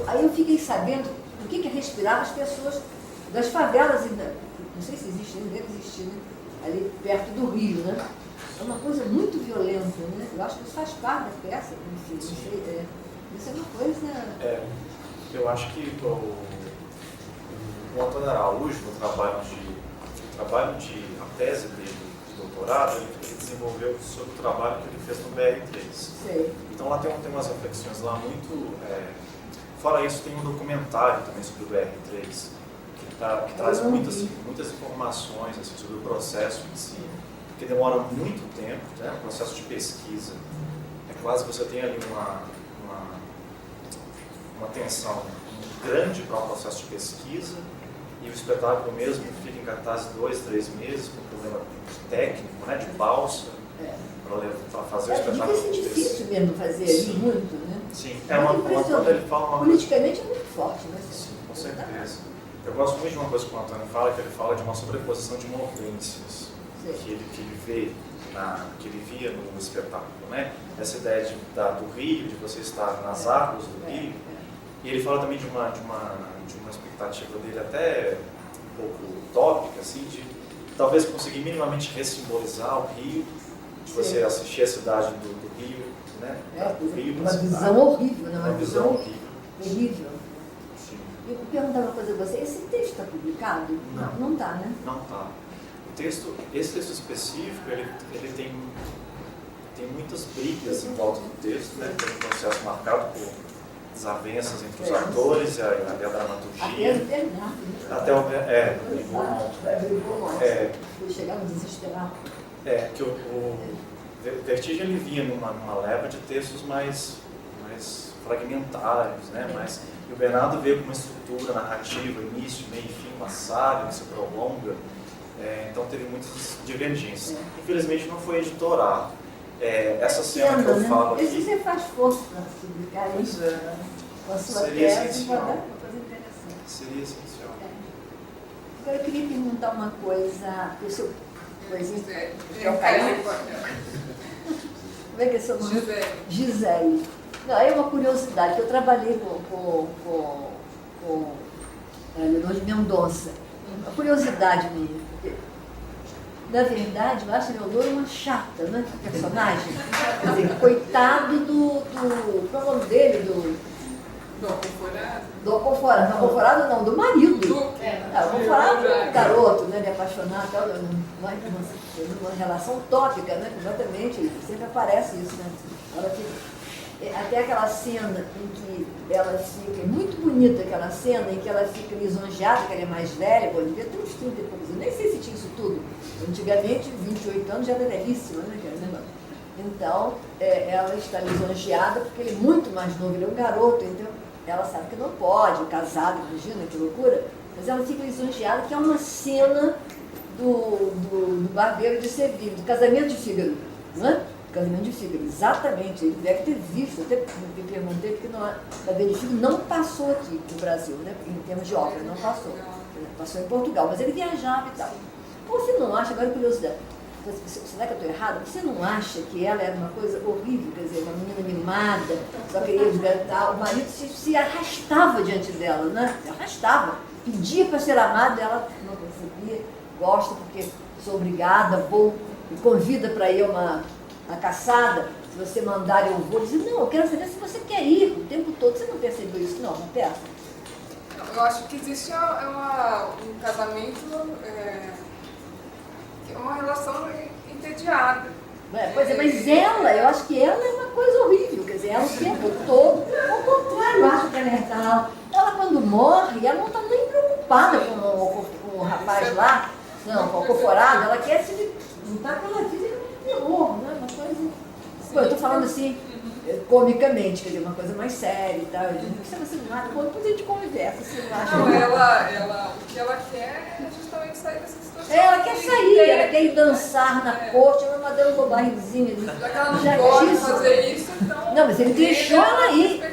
aí eu fiquei sabendo o que respiravam as pessoas das favelas, não sei se existe, não deve existir, né? Ali perto do rio, né? É uma coisa muito violenta, né? Eu acho que isso faz parte da peça, não sei, isso é uma coisa... eu acho que o Antônio Araújo, no trabalho a tese dele de doutorado, ele desenvolveu sobre o trabalho que ele fez no BR3. Sei. Então lá tem umas reflexões lá muito... fora isso, tem um documentário também sobre o BR3, que traz muitas informações assim, sobre o processo em si, que demora muito tempo, né? O processo de pesquisa. É quase que você tem ali uma tensão grande para o processo de pesquisa, e o espetáculo mesmo fica em cartaz 2, 3 meses, com problema técnico, né, de balsa, para fazer o espetáculo. Deve ser difícil mesmo fazer ali muito, né? Sim, quando ele fala uma politicamente coisa... é muito forte, né? Sim, com certeza. Eu gosto muito de uma coisa que o Antônio fala, que ele fala de uma sobreposição de movências que ele via no espetáculo, né? Essa ideia do rio, de você estar nas águas do rio. E ele fala também de uma expectativa dele até um pouco utópica, assim, de talvez conseguir minimamente ressimbolizar o rio, de você assistir a cidade do rio, né? Do rio uma visão horrível, né? Uma visão horrível. Terrível. Sim. Eu vou perguntar uma coisa a você, esse texto está publicado? Não está, né? Não está. Esse texto específico, ele tem muitas brigas em volta do texto, né? Tem um processo marcado por desavenças entre os atores e a dramaturgia. Até o Foi chegar no desesperado. Que o Vertigem ele vinha numa leva de textos mais fragmentários, né? E o Bernardo veio com uma estrutura narrativa, início, meio e fim, uma saga que se prolonga. Então teve muitas divergências. Infelizmente não foi editorado. Essa cena que eu falo aqui... Esse você faz força para publicar isso com a sua tese, uma coisa interessante. Seria essencial. Agora eu queria perguntar uma coisa, Como é que é seu nome? Gisele. Gisele. Não, é uma curiosidade, que eu trabalhei com Leonor de Mendonça. Uma curiosidade minha. Porque, na verdade, eu acho a Leonor uma chata, né? Personagem. Quer dizer, coitado qual é o nome dele? Do Alconforado. Do Alconforado. Não, Alconforado não, do marido. Duque. O Alconforado é um garoto, né? Ele é apaixonado, tal, uma relação utópica, né? Completamente. Sempre aparece isso, né? Ela fica. Até aquela cena em que ela fica, é muito bonita aquela cena em que ela fica lisonjeada, que ela é mais velha, bom, devia ter uns 30 e poucos anos, nem sei se tinha isso tudo. Antigamente, 28 anos já era velhíssima, né? Então, ela está lisonjeada porque ele é muito mais novo, ele é um garoto, então ela sabe que não pode, casado, imagina que loucura, mas ela fica lisonjeada, que é uma cena do Barbeiro de Sevilha, do Casamento de Fígaro, não é? Casamento de Fígaro, exatamente, ele deve ter visto, até me perguntei, porque Casamento de Fígaro não passou aqui no Brasil, né? Em termos de ópera, não passou. Passou em Portugal, mas ele viajava e tal. Você não acha, agora curiosidade, será que eu estou errada? Você não acha que ela era uma coisa horrível, quer dizer, uma menina mimada, só queria desgastar, o marido se arrastava diante dela, né? Se arrastava, pedia para ser amada, ela não conseguia, gosta porque sou obrigada, vou, me convida para ir a caçada, se você mandar eu vou, dizer, não, eu quero saber se você quer ir o tempo todo. Você não percebeu isso, não, peça? Eu acho que existe um casamento, uma relação entediada. Pois é, mas eu acho que ela é uma coisa horrível, quer dizer, ela o tempo todo, ao contrário, eu acho que ela é tal. Ela quando morre, ela não está nem preocupada com o rapaz lá, não, com o Alconforado, ela quer se lutar pela vida e não terror, né? Uma coisa. Pô, eu estou falando assim, comicamente, quer dizer, uma coisa mais séria e tal. Você não acha? Pô, depois a gente conversa, você não acha? Não, o que ela quer é justamente sair dessa situação. Ela quer sair, ela quer ir dançar na corte, ela mandou uma barriguinha ali. Já que ela não pode fazer isso, então. Não, mas ele deixou ela ir,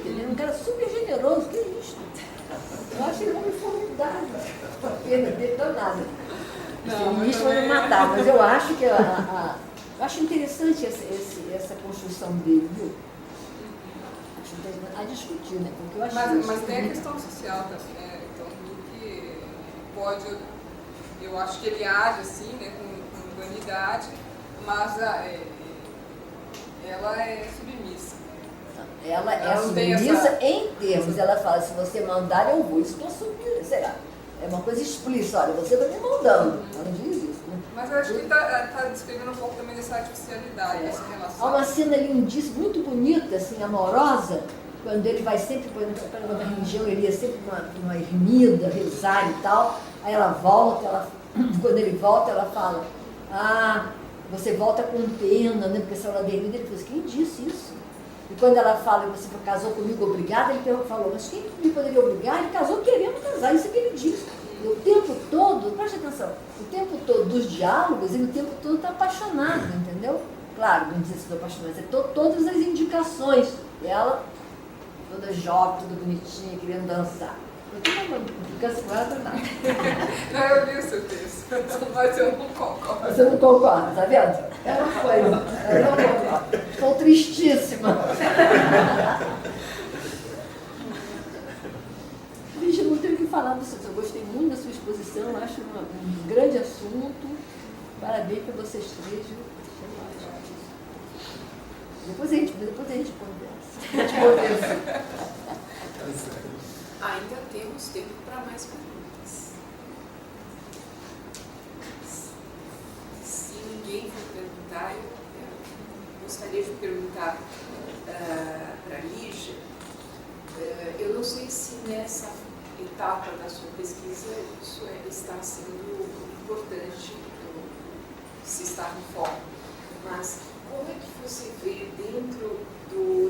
entendeu? Um cara super generoso, que isso? Eu acho ele um homem formidável. A pena dele danada. O ministro vai me matar, mas eu acho que eu acho interessante essa construção dele, viu? Acho interessante a discutir, né? Porque eu acho Mas tem a questão social também, né? Então, do que pode. Eu acho que ele age assim, né, com humanidade, mas ela é submissa. Ela é submissa em termos. Ela fala, se você mandar, eu vou. Isso estou submissa, sei lá. É uma coisa explícita, olha, você está me mandando. Ela não diz isso, né? Mas eu acho que está descrevendo um pouco também dessa artificialidade, dessa relação. Há uma cena lindíssima, muito bonita, assim, amorosa, quando ele vai sempre, por exemplo, da religião, ele ia sempre para uma ermida, rezar e tal. Aí ela volta, quando ele volta, ela fala, você volta com pena, né? Porque a senhora da ermida, ele falou assim, quem disse isso? E quando ela fala, você casou comigo obrigada, ele falou, mas quem me poderia obrigar? Ele casou querendo casar, isso é que ele disse. E o tempo todo, preste atenção, o tempo todo dos diálogos, ele o tempo todo está apaixonado, entendeu? Claro, não dizer se estou apaixonada, mas todas as indicações. Ela, toda jovem, toda bonitinha, querendo dançar. Eu não fica assim, não era nada. Não, eu li o seu texto, mas eu não concordo. Você não concorda, tá vendo? É uma coisa, eu não concordo. Estou tristíssima. Gente, eu não tenho o que falar disso. Eu gostei muito da sua exposição, acho um grande assunto. Parabéns para vocês três. Depois a gente conversa. Ainda temos tempo para mais perguntas. Se ninguém for perguntar, eu gostaria de perguntar para a Lígia. Eu não sei se nessa etapa da sua pesquisa isso está sendo importante, se está no foco, mas como é que você vê dentro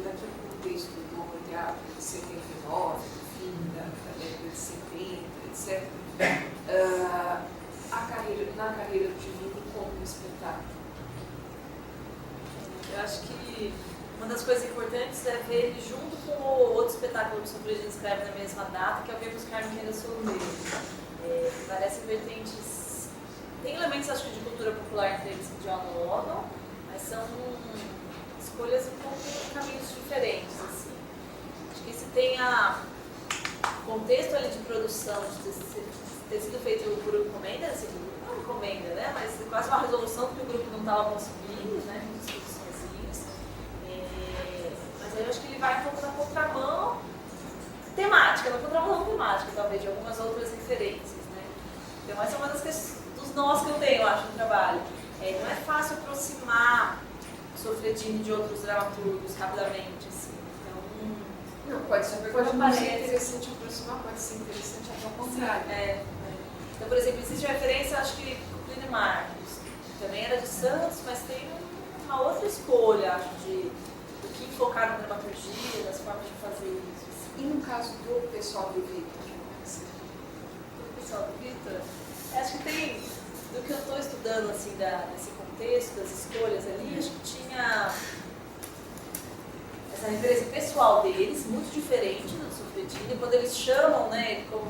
daquele contexto do teatro de 79, da década de 70, etc., na carreira do Divino como espetáculo? Eu acho que uma das coisas importantes é ver ele junto com o outro espetáculo que o Sofia escreve na mesma data, que é o Ver Buscar no Reino Solumeiro. Parecem vertentes. Tem elementos, acho que, de cultura popular entre eles que dialogam, mas são escolhas um pouco caminhos diferentes, assim. Acho que se tem o contexto ali de produção, de ter sido feito por encomenda, assim, não encomenda, né, mas quase uma resolução que o grupo não estava conseguindo, né, com discussõezinhas. Mas aí eu acho que ele vai um pouco na contramão temática, na contramão não temática, talvez, de algumas outras referências, né. Então essa é uma das questões, dos nós que eu tenho, eu acho, no trabalho. Não é fácil aproximar Soffredini de outros dramaturgos rapidamente, assim. Então, Não, pode ser interessante aproximar, pode ser interessante até ao contrário. Então, por exemplo, existe referência, acho que o Plínio Marcos, que também era de Santos, mas tem uma outra escolha, acho, do que focar na dramaturgia, das formas de fazer isso. Assim. E no caso do pessoal do Victor, O pessoal do Victor, acho que tem, do que eu estou estudando, assim, desse contexto, das escolhas ali, acho que tinha essa referência pessoal deles, muito diferente do Soffredini, quando eles chamam, né, como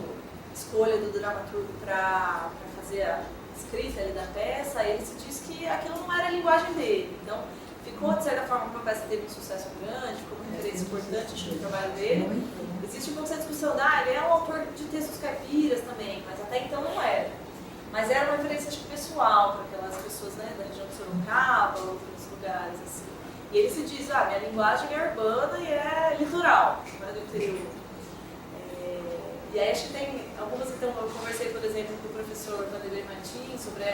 escolha do dramaturgo para fazer a escrita ali da peça, ele se diz que aquilo não era a linguagem dele. Então, ficou, de certa forma, uma peça que teve um sucesso grande, ficou uma referência importante no trabalho dele. Existe um pouco essa discussão, ele é um autor de textos caipiras também, mas até então não era. Mas era uma referência, acho que, pessoal, para aquelas pessoas, né, da região de Sorocaba, outros lugares, assim. E ele se diz, minha linguagem é urbana e é litoral, não é do interior. E aí acho que tem algumas, então, eu conversei, por exemplo, com o professor Vanderlei Martins sobre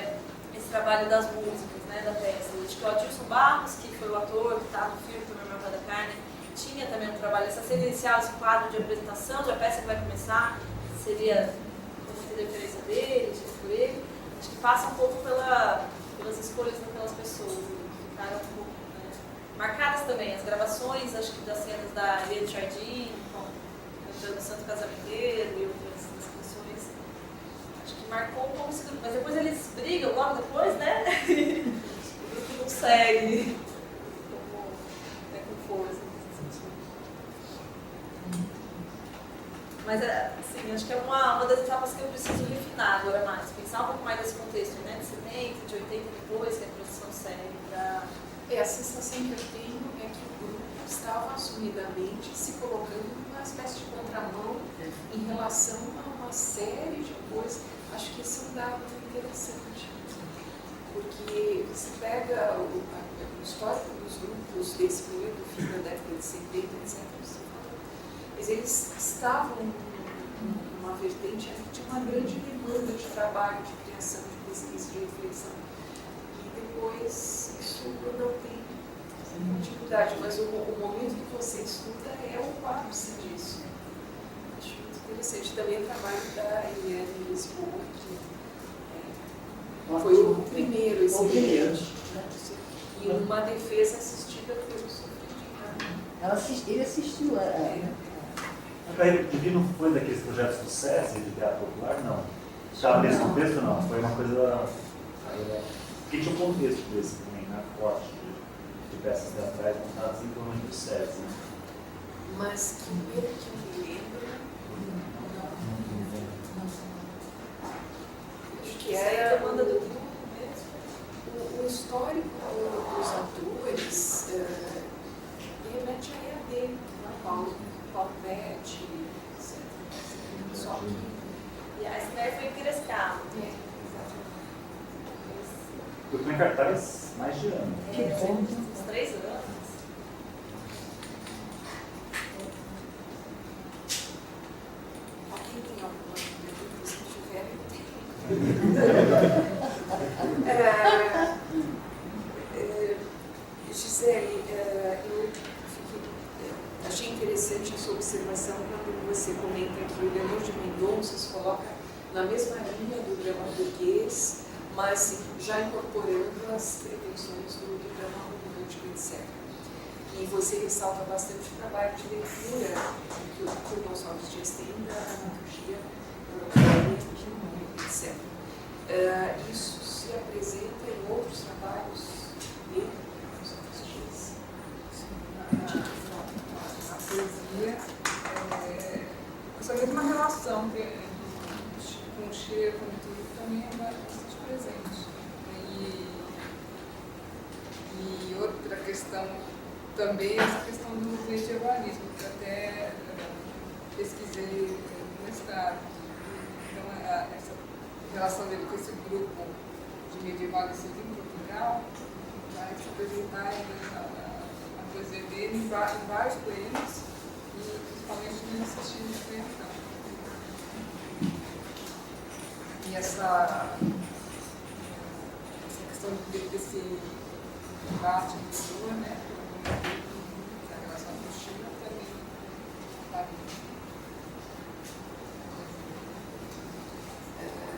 esse trabalho das músicas, né, da peça. Acho que o Adilson Barros, que foi o ator que está no filme Meu Irmão da Carne, tinha também um trabalho, essa cena inicial, esse quadro de apresentação da peça que vai começar, seria a referência dele, dito por ele. Acho que passa um pouco pelas escolhas daquelas pessoas, que ficaram um pouco, né, marcadas também. As gravações, acho que das cenas da Eliane Jardim, cantando Santo Casamenteiro e outras canções, acho que marcou um pouco esse grupo. Mas depois eles brigam, logo depois, né? O grupo não segue com força. Mas, assim, acho que é uma das etapas que eu preciso refinar agora mais, pensar um pouco mais nesse contexto, né, de 70, de 80 depois, que a produção segue para... A sensação que eu tenho é que o grupo estava assumidamente se colocando numa espécie de contramão em relação a uma série de coisas. Acho que esse é um dado interessante, porque se pega o histórico dos grupos desse período, fim da década de 70, etc., mas eles estavam numa vertente que tinha uma grande demanda de trabalho, de criação, de pesquisa, de reflexão. E depois isso não tem continuidade, mas o momento que você estuda é o ápice disso. Acho muito interessante. Também o trabalho da Eliane Lisboa, que foi o primeiro excelente, e uma defesa assistida pelo Soffredini. Ele assistiu A Carreira Divina não foi daqueles projetos do SESI, de teatro popular? Não. Estava nesse contexto? Não. Foi uma coisa... Porque tinha um contexto desse também, né? Forte, de peças teatrais montadas em torno do SESI. Mas que pelo que eu me lembro, acho que era a banda do grupo mesmo. O histórico dos atores remete à EAD, né? Paulo Pet, etc. Só que... E a ideia foi em Piracicaba. Eu fui em cartaz mais de ano. Uns 3 anos. Alguém tem alguma pergunta? Se tiver, eu tenho. Gisele, eu achei interessante a sua observação quando você comenta que o Leonor de Mendonça se coloca na mesma linha do drama burguês, mas já incorporando as pretensões do drama romântico, etc. E você ressalta bastante o trabalho de leitura que o Gonçalves Dias tem da dramaturgia europeia, etc. Isso se apresenta em outros trabalhos dele, Gonçalves Dias? A poesia, essa mesma relação com o cheiro, com tudo, também é bastante presente. E E outra questão também é essa questão do medievalismo, que eu até pesquisei no mestrado. Então, essa relação dele com esse grupo de medievalistas em Portugal vai se apresentar a poesia dele em vários poemas, e principalmente nesse estilo de poesia. E essa questão desse debate do né, da relação com o Chile também está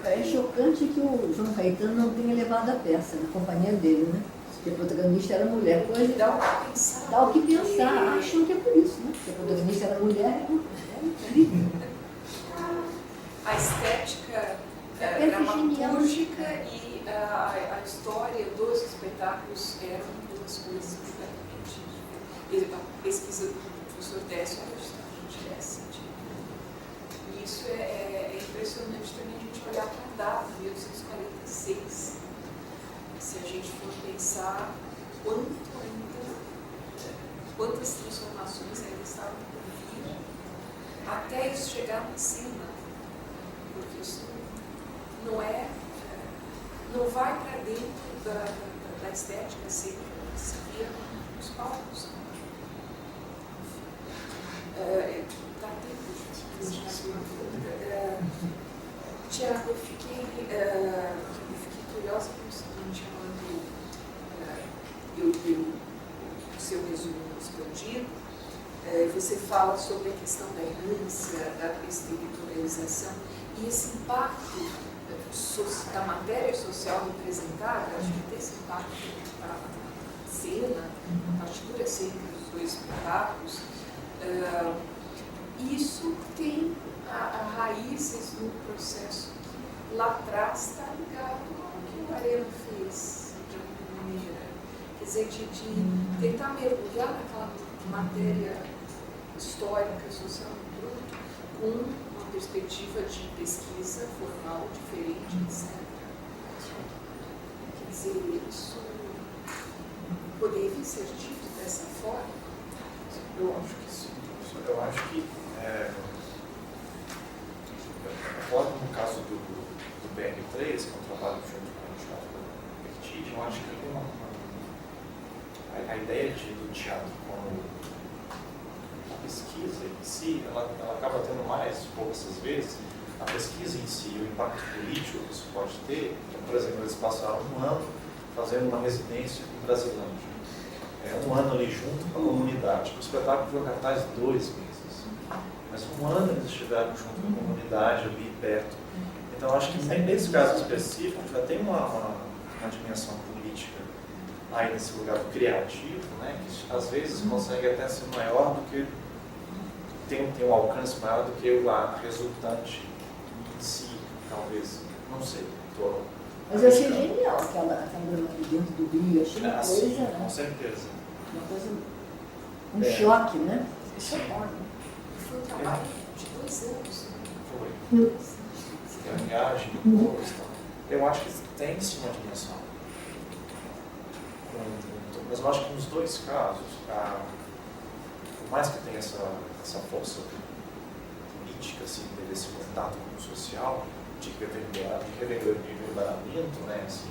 É chocante que o João Caetano não tenha levado a peça na companhia dele, né? Porque a protagonista era mulher. Coisa Dá o que pensar. dá o que pensar. Acham que é por isso, né? Porque a protagonista era mulher. A estética É dramatúrgica e a história dos espetáculos eram duas coisas completamente diferentes. A pesquisa do professor Décio era justamente essa. E isso é impressionante também a gente olhar para a data, 1846. Se a gente for pensar quantas transformações ainda estavam por vir, até isso chegar na cena. Porque isso não vai para dentro da estética sempre que se via nos palcos. Dá tempo de fazer uma pergunta. Tiago, eu fiquei curiosa com o seguinte, quando eu li o seu resumo expandido, você fala sobre a questão da herança, da exterritorialização, e esse impacto da matéria social representada, acho que desse impacto na cena, na partitura cena dos dois espetáculos, isso tem raízes no processo que lá atrás está ligado ao que o Arena fez, de alguma maneira. Quer dizer, de tentar mergulhar naquela matéria histórica, social do bruto, com uma perspectiva de pesquisa formal diferente, etc. Quer dizer, isso poderia ser dito dessa forma? Eu acho que sim. Eu acho que, no caso do BR3, que é um trabalho junto com o Teatro Vertigem, eu acho que a ideia do teatro como a pesquisa em si, ela acaba tendo mais força às vezes, a pesquisa em si, o impacto político que isso pode ter. Então, por exemplo, eles passaram um ano fazendo uma residência em Brasilândia. Um ano ali junto com a comunidade. O espetáculo foi cartaz 2 meses. Mas um ano eles estiveram junto com a comunidade ali perto. Então acho que nesse caso específico já tem uma dimensão política aí nesse lugar do criativo, né? Que às vezes consegue até ser maior do que tem um alcance maior do que a resultante em si, talvez. Não sei. Mas eu achei genial aquela ali dentro do Rio, achei uma coisa, sim, né? com certeza. Uma coisa, choque, né? Isso é bom. Foi um trabalho de 2 anos. Foi. A viagem, depois, eu acho que tem sim uma dimensão. Mas eu acho que nos dois casos, por mais que tenha essa força política, assim, desse contato com o social, de reverberamento, né, assim,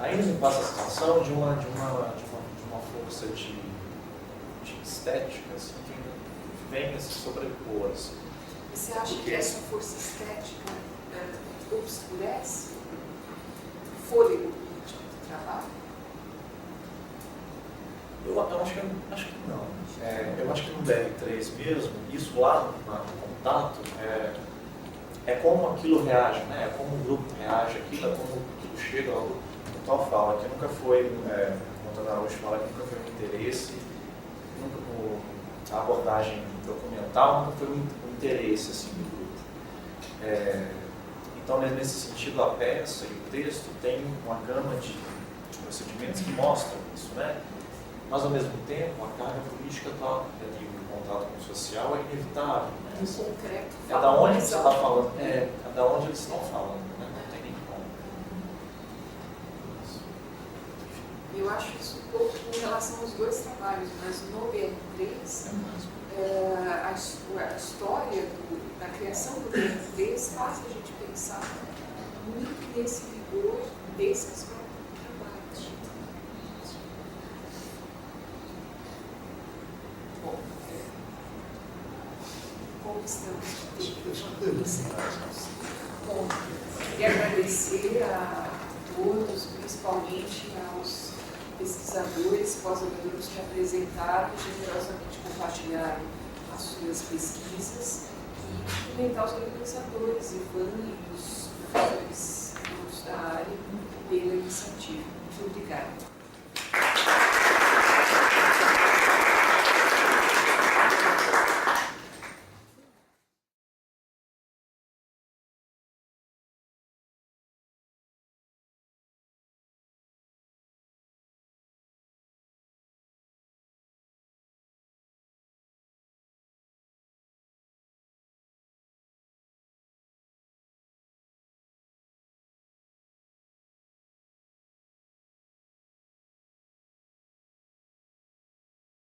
ainda me passa a sensação de uma força de estética, assim, que vem a se sobrepor. Assim. Você acha que essa força estética obscurece o fôlego político do trabalho? Eu acho que não. Eu acho que no BR3 mesmo, isso lá no contato, é como aquilo reage, né? É como o grupo reage, aquilo é como aquilo chega ao grupo. O tal fala que nunca foi, como o Antônio Araújo fala, que nunca foi um interesse, a abordagem documental nunca foi um interesse assim, do grupo. Então, nesse sentido, a peça e o texto tem uma gama de procedimentos que mostram isso, né? Mas, ao mesmo tempo, a carga política está ali, o contato com o social é inevitável. Né? Em concreto. É da onde você está falando, é da onde eles estão falando, né? Não tem nem como. eu acho isso um pouco com relação aos dois trabalhos, mas no BR3, a história da criação do BR3 faz a gente pensar muito nesse vigor desses trabalhos. Bom, como estamos de tempo? Bom, queria agradecer a todos, principalmente aos pesquisadores, pós-doutorandos que apresentaram e generosamente compartilharam as suas pesquisas, e cumprimentar os organizadores, Ivan e os professores da área pela iniciativa. Muito obrigada.